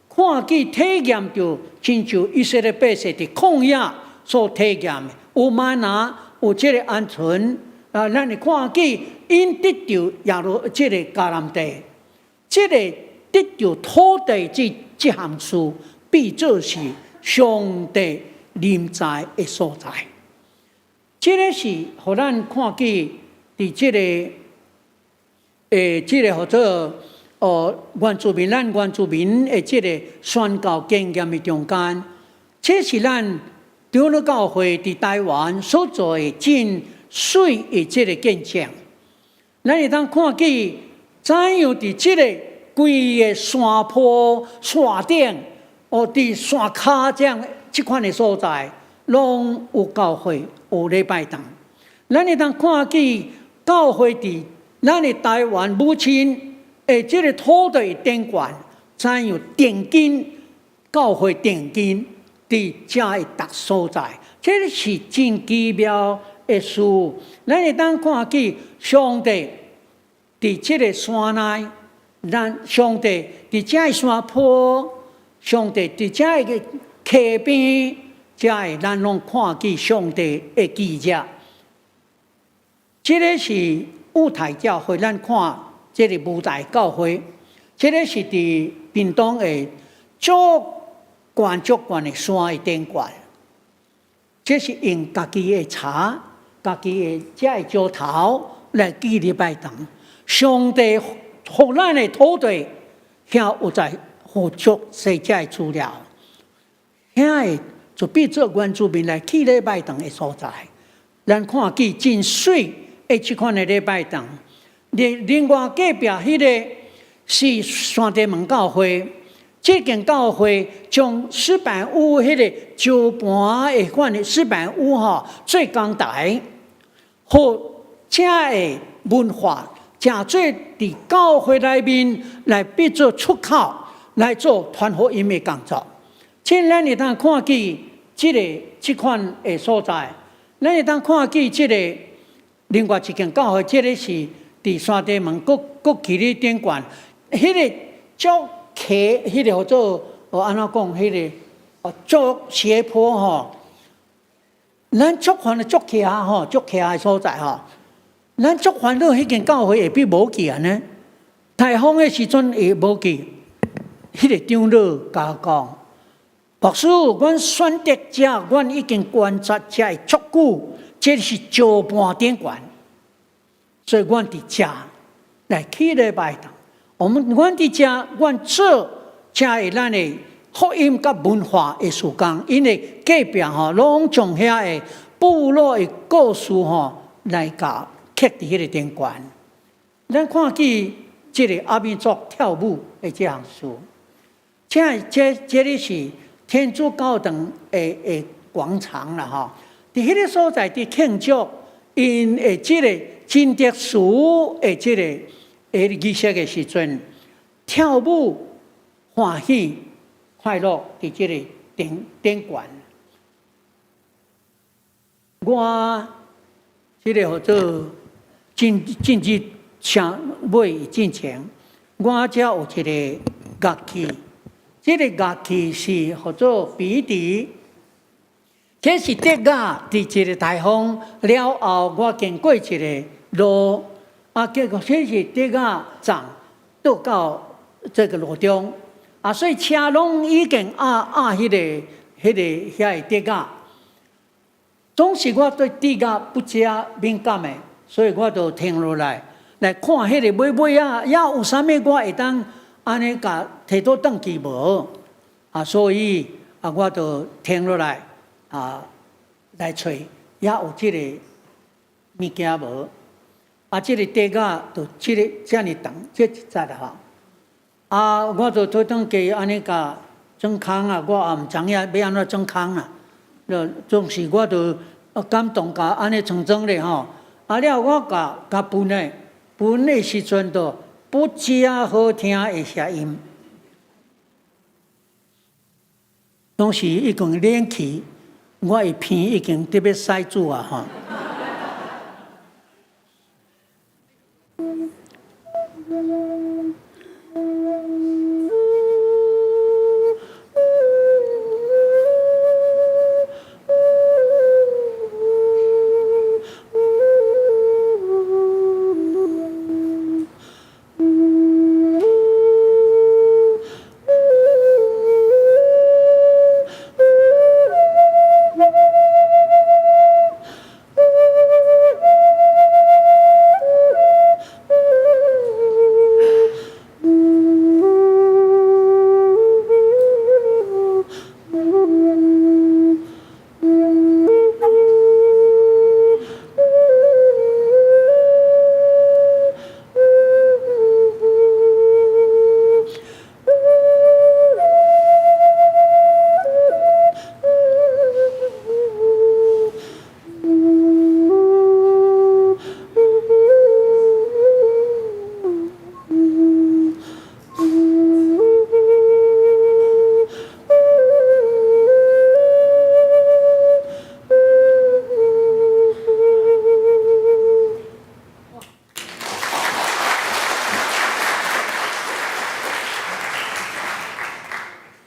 看见体验到，亲像以色列百姓伫旷野所体验的，有吗哪，有这个鹌鹑咱会看见因得到这个迦南地，这个得到土地这项事，必做是上帝临在的所在。这个是互咱看见伫这个这个或者。原住民，咱原住民的这个宣教经验的中间，这是咱长老教会伫台湾所做的真水的这个见证。咱会当看见怎样伫这个规个山坡、山顶，伫山骹这款的所在，拢有教会有礼拜堂。咱会当看见教会伫咱的台湾母亲。这个土地顶悬，怎样定根教会定根伫这个达所在，这个是真奇妙的事。咱会当看见上帝伫这个山内，咱上帝伫这个山坡，上帝伫这个溪边，这个咱拢看见上帝的记者。这个是舞台教会，咱看。这个舞台教会，这个是伫屏东的足悬的山的顶悬，这是用家己的茶、家己的这个石头来建礼拜堂。上帝互咱的土地，遐有在付出这些资料，遐就变做原住民来起礼拜堂的所在。咱看见真水的这款的礼拜堂。另外隔壁迄个是山地门教会，这间教会将石板屋迄个石盘的款的石板屋做工台，和这个文化，正做伫教会内面来变做出口，来做传福音的工作。即咱会当看见这款的所在，咱会当看见这个另外一间教会，这个是。伫山地门国旗的顶悬，迄个足溪，迄个叫做安怎讲？迄个足斜坡咱足烦的足溪足溪的所在咱足烦恼迄间教会会比无记安尼。台风的时阵会无记，迄个长老甲我讲，牧师，阮选择者，阮已经观察者会足久，这是石盘顶悬。所以，阮伫遮来起礼拜堂。阮伫遮，阮做才会咱的福音甲文化的时间，因为隔壁拢从遐的部落的故事来甲刻伫迄个顶悬。咱看见即个阿弥族跳舞的这项事，这里是天主教堂的广场啦伫迄个所在伫庆祝因的即个真特殊的即个仪式的时阵，跳舞欢喜快乐伫即个顶悬。我即个叫做进入城尾进前，我遮有一个乐器，这个乐器是叫做笛笛。这是笛仔伫一个台风了后，我经过一个路，结果这是笛仔站倒到这个路中，所以车拢已经迄个笛仔。总是我对笛仔不遮敏感的，所以我就停落来看迄个尾也有啥物我会当安尼甲摕倒转去无？所以我就停落来来找，也有即个物件无？即个笛仔就即个遮尔长，这一节我就倒转去安尼甲装空我也毋知影要安怎装空总是我就感动甲安尼装咧了我甲分的时阵就不遮好听的声音，拢是已经练去，我的鼻已经特别塞住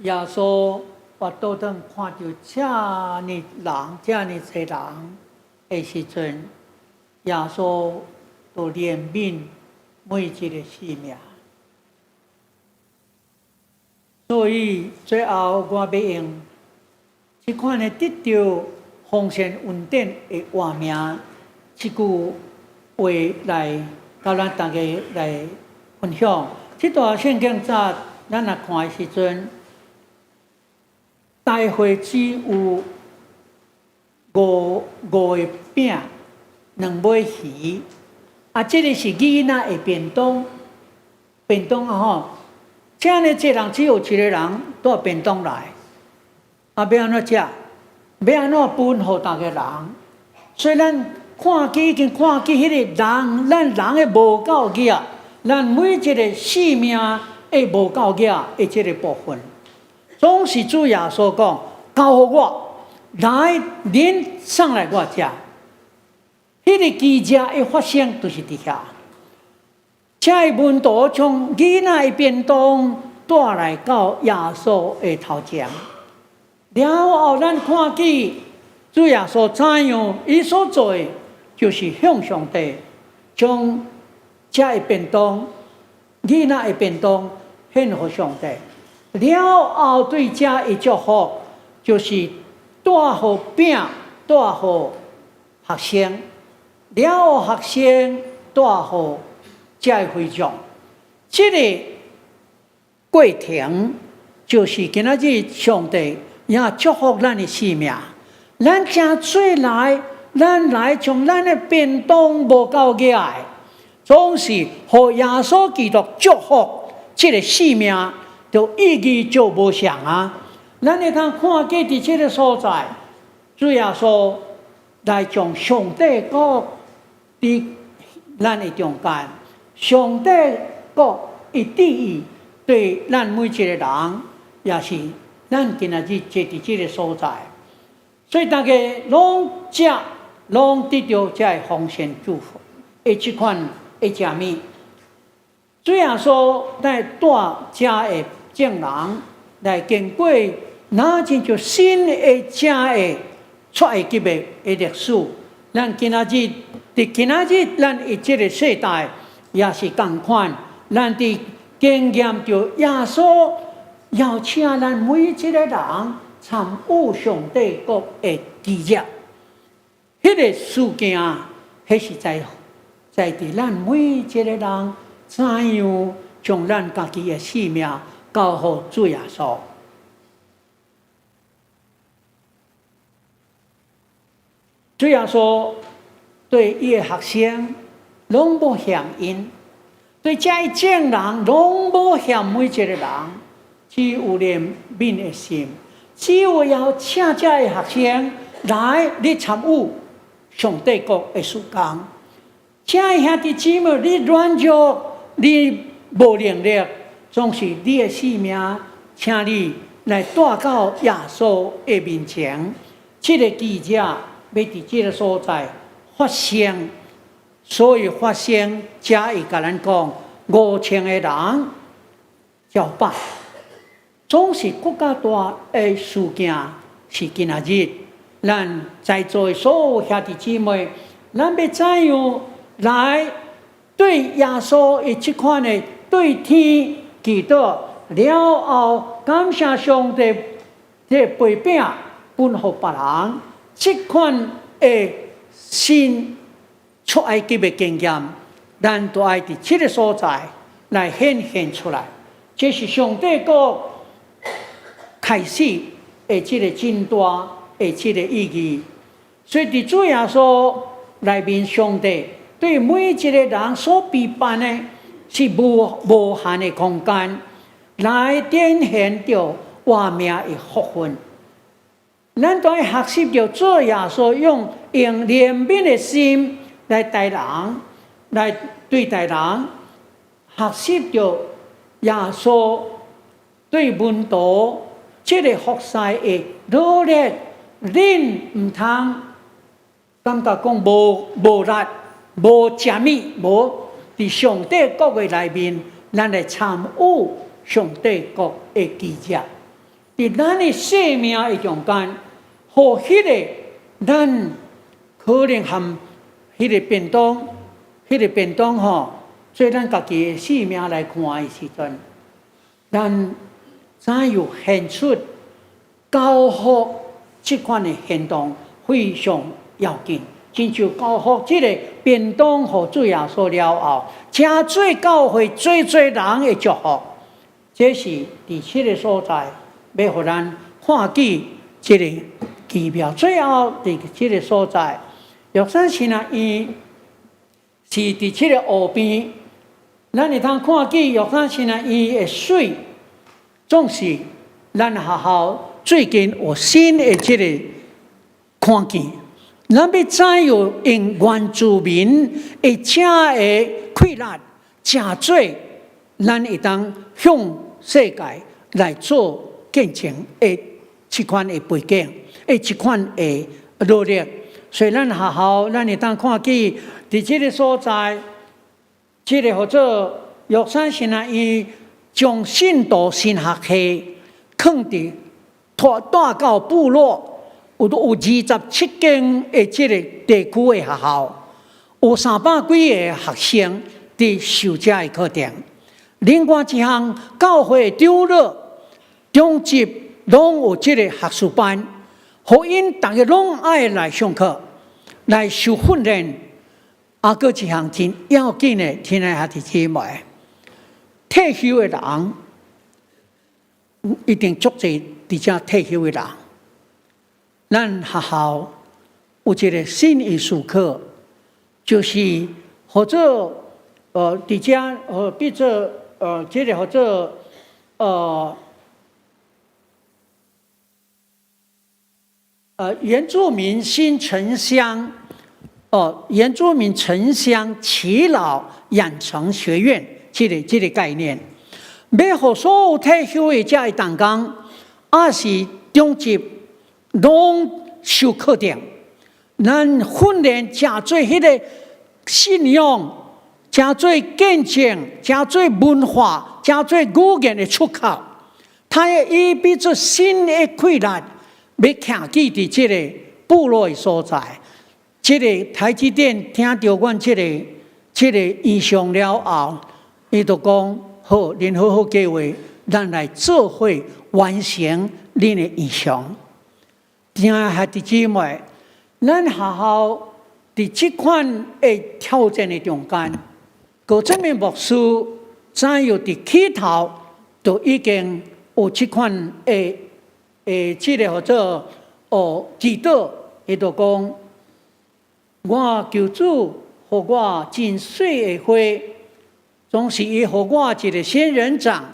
耶稣我倒转看到这么人，这么多人的时阵，耶稣都怜悯每一个生命。所以最后我要用这款的得到丰盛稳定的画面，这句话来甲咱大家来分享。这段圣经早咱若看的时阵，大会只有五个饼，2尾鱼。这个是囡仔的便当，这样的这人只有一个人带便当来，要安怎食？要安怎分给大家人？所以咱已经看见迄个人，咱人的无够额，咱每一个生命的无够额的这个部分。总是主耶稣讲，交予我，来恁上来我食。迄个奇迹的发生就是伫遐。这个门徒从囡仔的便当带来到耶稣的头前，了后咱看见主耶稣怎样，伊所做的就是向上帝将这个便当、囡仔的便当献给上帝。了后对这的祝福，就是带予饼，带予学生，了后学生带予这会众。这个过程就是今仔日上帝也祝福咱的生命。咱正做来，咱来从咱的便当无够个，总是和耶稣基督祝福这个生命，就意义就无相啊。咱会通看见伫这个所在，主耶稣来将上帝国伫咱的中间，上帝国的旨意对咱每一个人，也是咱今仔日坐伫这个所在，所以大家拢得到这个丰盛祝福的这款的食物。主耶稣来带这的证人来经过。那真就新的正的出埃及的历史，咱今仔日，伫今仔日，咱的这个世代也是同款，咱伫经验着耶稣邀请咱每一个人参与上帝国的基业。迄个事件，迄是在伫咱每一个人怎样将咱家己的生命交互主耶稣。主耶稣对伊的学生拢无嫌因，对这一证人拢无嫌每一个人，只有怜悯的心，只有要请这的学生来你参与上帝国的事工。请兄弟姊妹，你软弱，你无能力，总是你的生命，请你来带到耶稣的面前。这个记者。要伫这个所在发生，所以发生，才会甲咱讲5000个人交办，总是更加大的事件是今仔日，咱在座的所有兄弟姊妹，咱要怎样来对耶稣的这款的对天祈祷了后，感谢上帝这陪饼分予别人。这款的新出埃及的经验，咱都爱伫这个所在来显现出来。这是上帝国开始的这个真大的这个意义。所以伫主耶稣内面，上帝对每一个人所备办的是无限的空间，来展现着活命的福分。咱都要学习着做耶稣用怜悯的心来待人，来对待人。学习着耶稣对门徒这个服侍的努力，恁唔通感觉讲无力、无食物、无伫上帝国的内面，咱来参与上帝国的基业，伫咱的生命的中间。和迄个咱可能含迄个便当吼，做咱家己的生命来看的时阵，咱怎样献出交付这款的行动非常要紧。亲像交付这个便当互主耶稣了后，真做教会最人的祝福。这是伫这个所在，要互咱看见这个。奇妙，最后伫这个所在，玉山神啊，伊是伫这个湖边，咱会通看见玉山神啊，伊的水，总是咱学校最近有新的这个看见。咱要怎样用原住民的这个快乐，真做咱会当向世界来做见证的这款的背景。这款的努力，所以咱学校，咱会当看见，伫这个所在，这个或者玉山神啊，伊将信徒神学系放伫带到部落，有27间的这个地区的学校，有300几个学生伫受这的课程。另外一项教会长老、中级拢有这个学术班。互因大家拢爱来上课，来受训练。搁一项真要紧的，亲爱兄弟姊妹，退休的人，一定足侪伫遮退休的人。咱学校有一个新艺术课，就是或者伫遮比做这个或者原住民新城乡原住民城乡耆老养成学院，这个概念，要互所有退休的遮的同工，也是中级拢受课程，咱训练真做迄个信仰，真做见证，真做文化，真做语言的出口。他要以比做新的困难，要徛记伫这个部落的所在。这个台积电听到阮这个意向了后，伊就讲好，恁好好计划，咱来做伙完成恁的意向。听下弟姊妹，咱学校伫这款的挑战的中间，高正明牧师早有伫起头就已经有这款的这个或者祈祷，伊就讲。我求主，互我真水的花，总是伊互我一个仙人掌，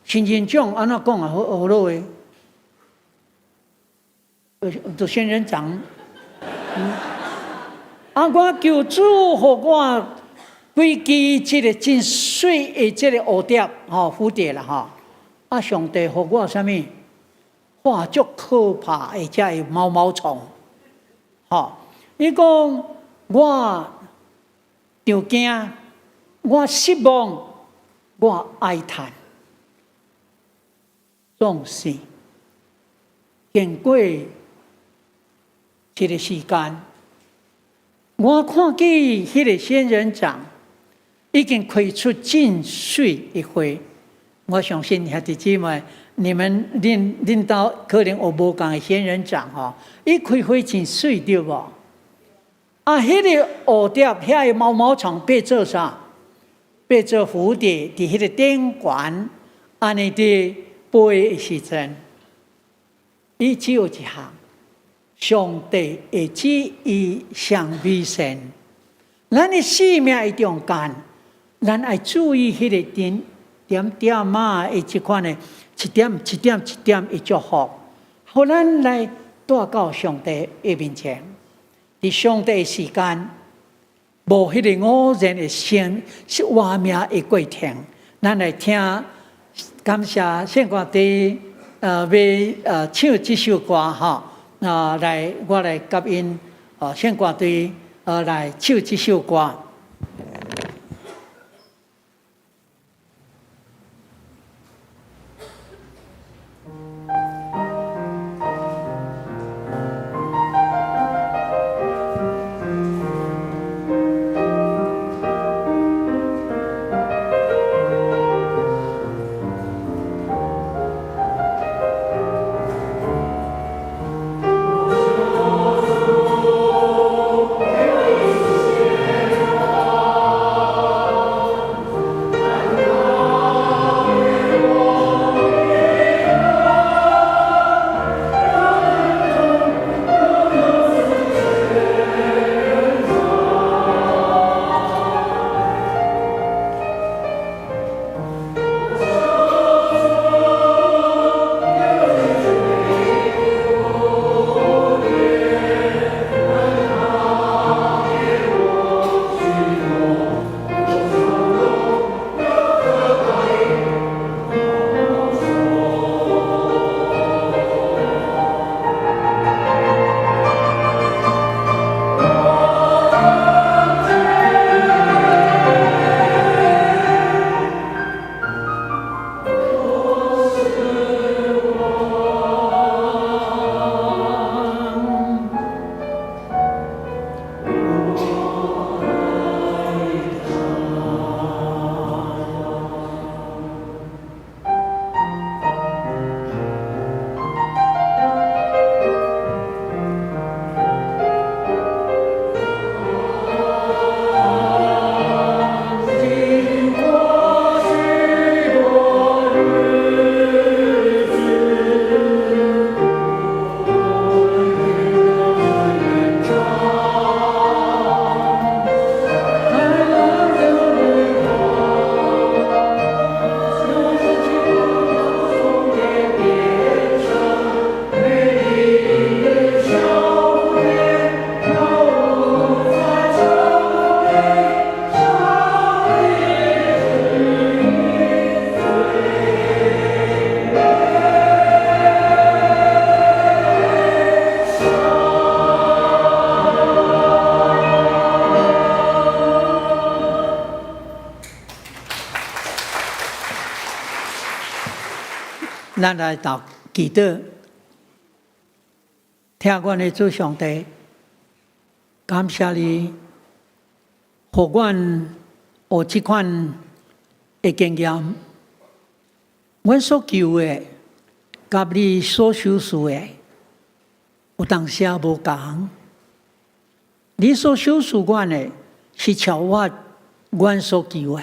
仙人掌安怎讲啊？好落诶，就仙人掌。我求主，互我几支这个真水的这个蝴蝶，蝴蝶啦上帝互我啥物？化足可怕的这个毛虫，伊讲。我着惊，我失望，我哀叹，总是经过一个时间，我看见迄个仙人掌已经开出真水的花。我相信兄弟姊妹，恁兜可能有无共的仙人掌伊开花真水对无？迄个蝴蝶，遐个毛虫变做啥？变做蝴蝶，伫迄个顶悬，安尼伫飞的时阵，伊只有一项，上帝会指伊上美善。咱的生命的中间，咱爱注意迄个点的这款的一点的祝福，互咱来带到上帝的面前。伫上帝的时间，无迄个偶然的生是活命的过程。咱来听，感谢圣歌队要唱这首歌我来甲因圣歌队来唱这首歌。咱来祈祷，听阮的主上帝，感谢你，互阮有这款的经验。阮所求的，甲你所修事的，有当时无共。你所修事阮的，是超越阮所求的。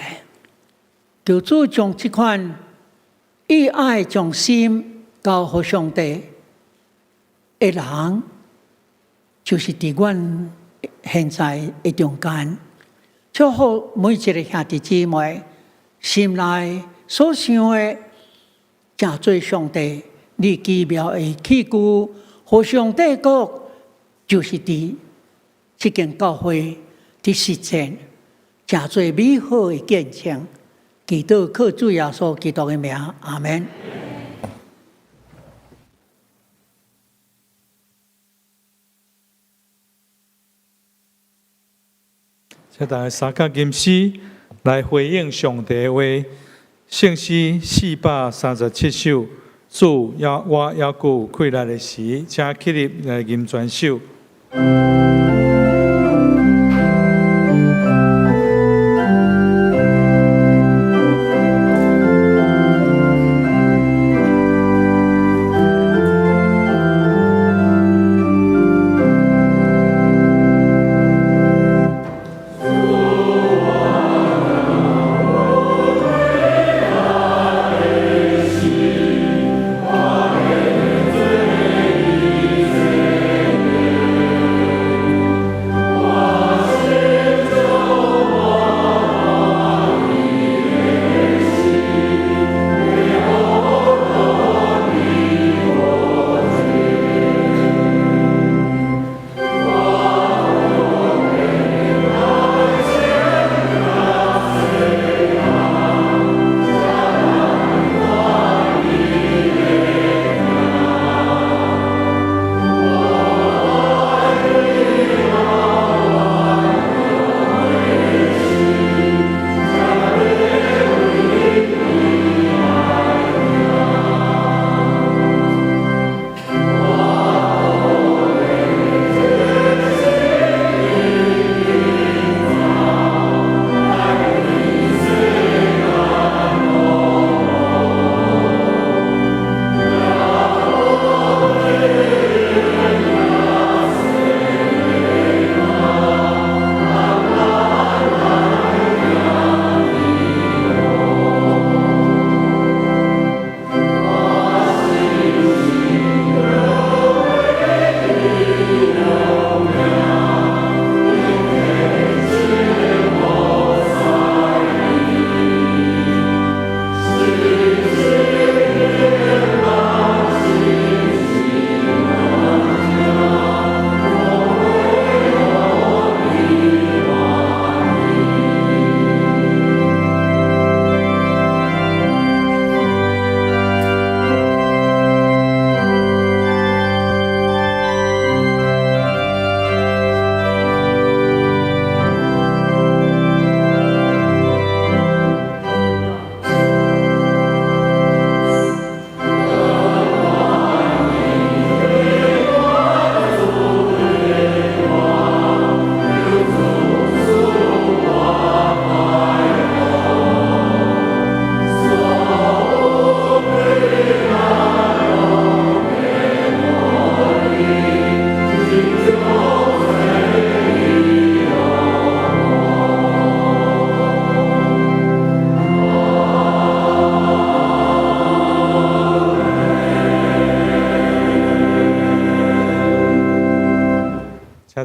求主将这款以爱将心交予上帝的人，就是伫阮现在的中间，祝福每一个兄弟姊妹心内所想的，正做上帝你奇妙的器具，互上帝国就是伫这间教会的实践，正做美好的见证。祈祷靠主耶稣基督的名，阿门。请大家三角金诗来回应上帝的话，圣诗437首，主我还有困难的时，请起立来吟全首。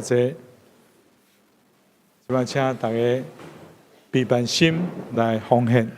谢谢，希望请大家备办心来奉献。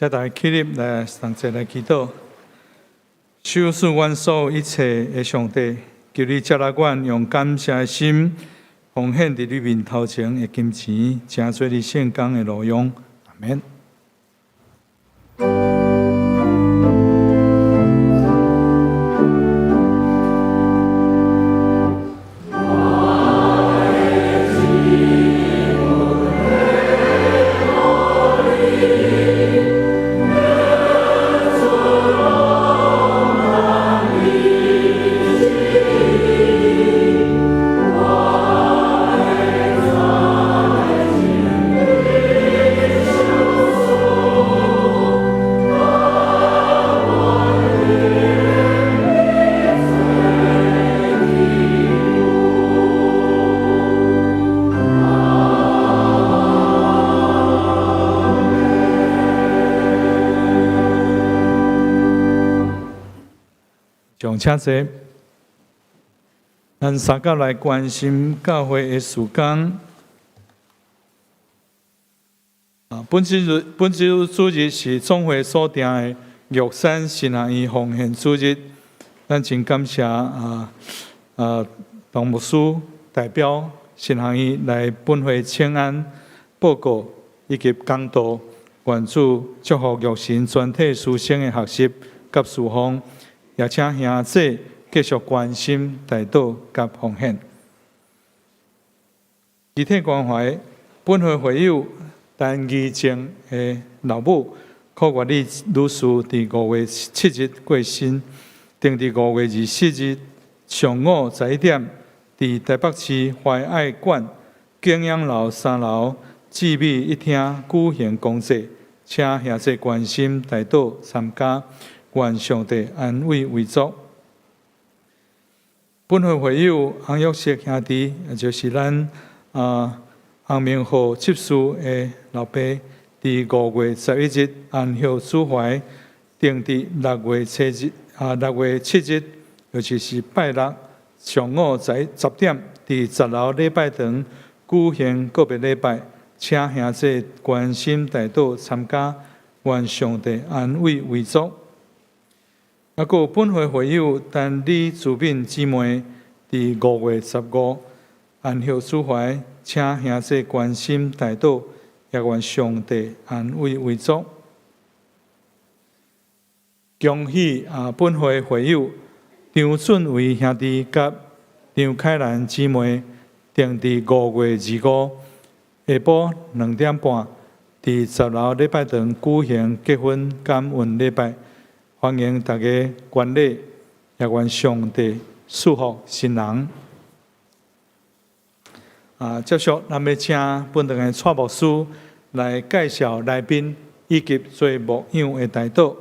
请大家起立来同齐来祈祷。守护阮所有一切的上帝，求你接纳阮用感谢的心，奉献伫你面头前的金钱，成做你圣工的路用。阿免。请坐，咱三甲来关心教会的事工。本周主日是总会所定的玉山神学院奉献主日，咱真感谢董牧师代表神学院来本会请安报告以及讲道，愿主祝福玉神全体师生的学习甲侍奉。也请兄弟继续关心代祷甲奉献。遗体关怀本会会友陈义正的老母柯月丽女士，伫5月7日过身，定伫5月24日上午11点，伫台北市怀爱馆景仰楼3楼致美一厅举行公祭，请兄弟关心代祷参加。愿上帝安慰为主。本会会友洪玉石兄弟，也就是咱洪明浩执事的老爸，伫5月11日安息主怀，定伫6月7日，尤其是拜六上午10点，伫10楼礼拜堂举行告别礼拜，请兄弟关心代祷参加，愿上帝安慰为主。还有本会会友陈李主敏姊妹，伫5月15安息主怀，请兄弟关心代祷，也愿上帝安慰为主。恭喜本会会友张俊伟兄弟甲张凯兰姊妹，定伫5月25下晡2点半，伫10楼礼拜堂举行结婚感恩礼拜。欢迎大家观礼，也愿上帝祝福新人。接续咱要请本堂的蔡牧师来介绍来宾以及做牧养的代祷。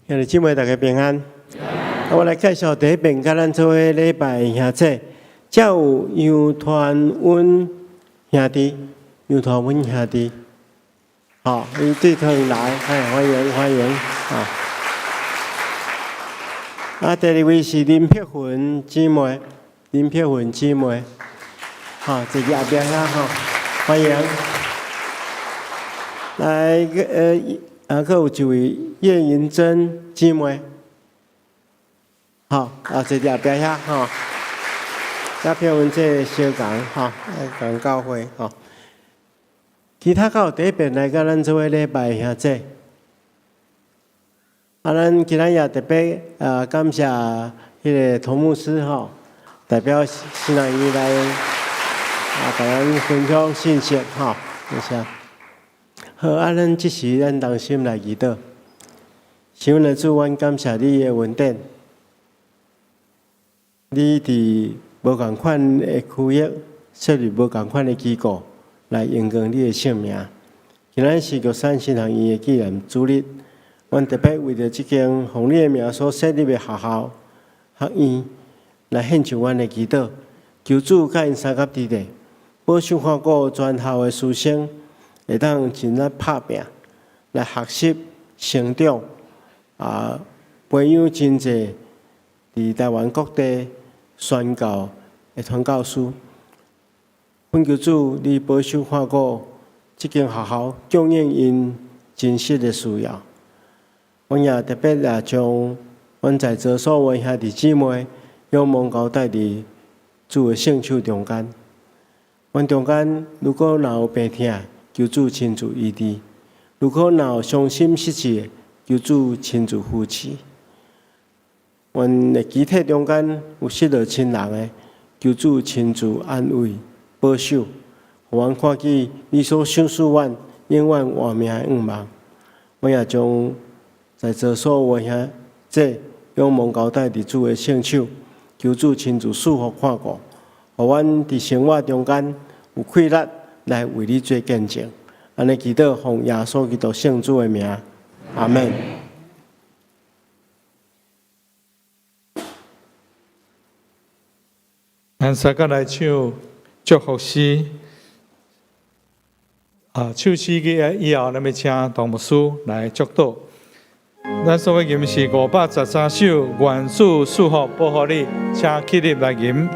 兄弟姊妹，大家平安。我来介绍第一遍，甲咱做伙礼拜兄弟，才有杨团温兄弟，杨团温兄弟。好，你对头来，欢迎，第二位是林碧云姊妹，好，这个后边哈，欢迎。来还有一位叶银珍姊妹，好，这个后边哈，叶碧云这小港哈，港教会哈。其他到第一遍来甲咱做伙礼拜兄弟，咱今仔也特别感谢迄个童牧师吼，代表新人院来甲咱分享信息吼，谢谢。好，咱即时咱同心来祈祷，想来主，阮感谢你的恩典，你伫无共款的区域设立无共款的机构。来荣光你的性命。今仔是玉山神学院的纪念主日，阮特别为着即间奉你的名所设立的学校、学院，来献上阮的祈祷，求主甲因三甲之地，保守看顾全校的师生，会当真力拍拼，来学习成长，培养真侪伫台湾各地宣教的传教师。阮求主，你保守看顾即间学校，供应因真实的需要。阮也特别将阮在座所有兄弟姊妹，仰望交代伫主的圣手中间。阮中间如果若有病痛，求主亲自医治；如果若有伤心失志，求主亲自扶持。阮的肢体中间有失落亲人的，求主亲自安慰、保守，互阮看见你所赏赐阮永远活命的愿望。我也将在座所有的兄姐仰望交代伫主的圣手，求主亲自赐福看顾，互阮伫生活中间有气力来为你做见证。安尼祈祷，奉耶稣基督圣主的名，阿门。咱三个来唱祝福诗。唱诗嘅以后，咱要请唐牧师来祝祷。咱所要吟是513首，愿主赐福保护你，请起立来吟。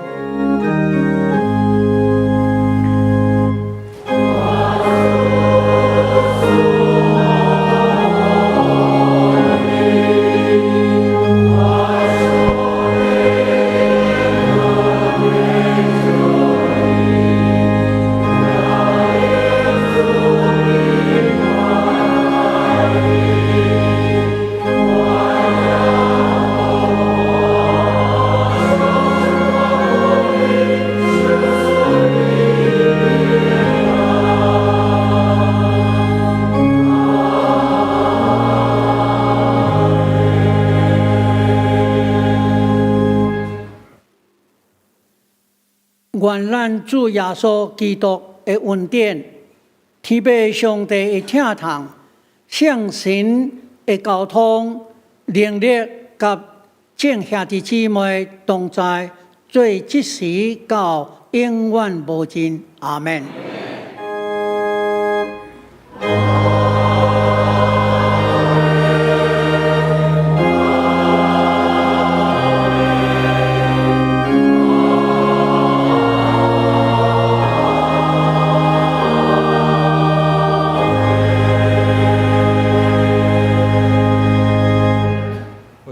愿咱主耶稣基督的恩典、天父上帝的疼痛、圣神的交通、能力及众兄弟姊妹同在，最即时到永远无尽。阿门。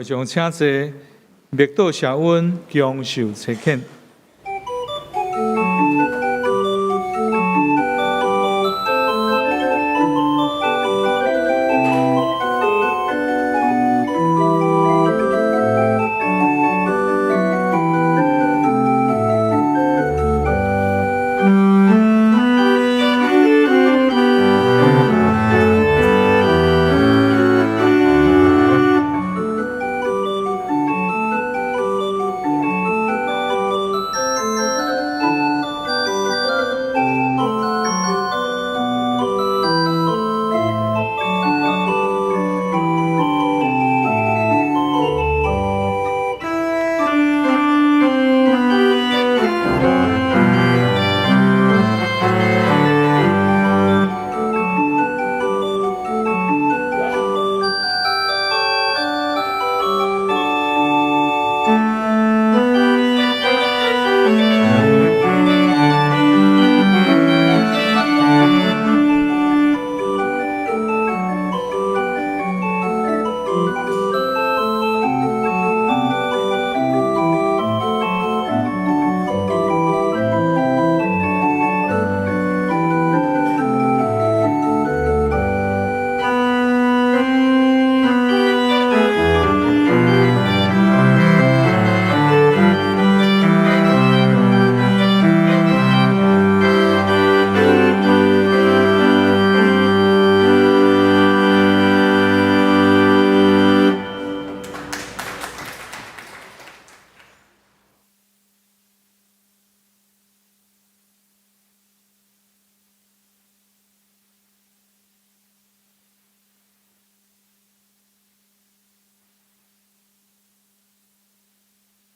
将请坐，灭道谢恩，强受切恳。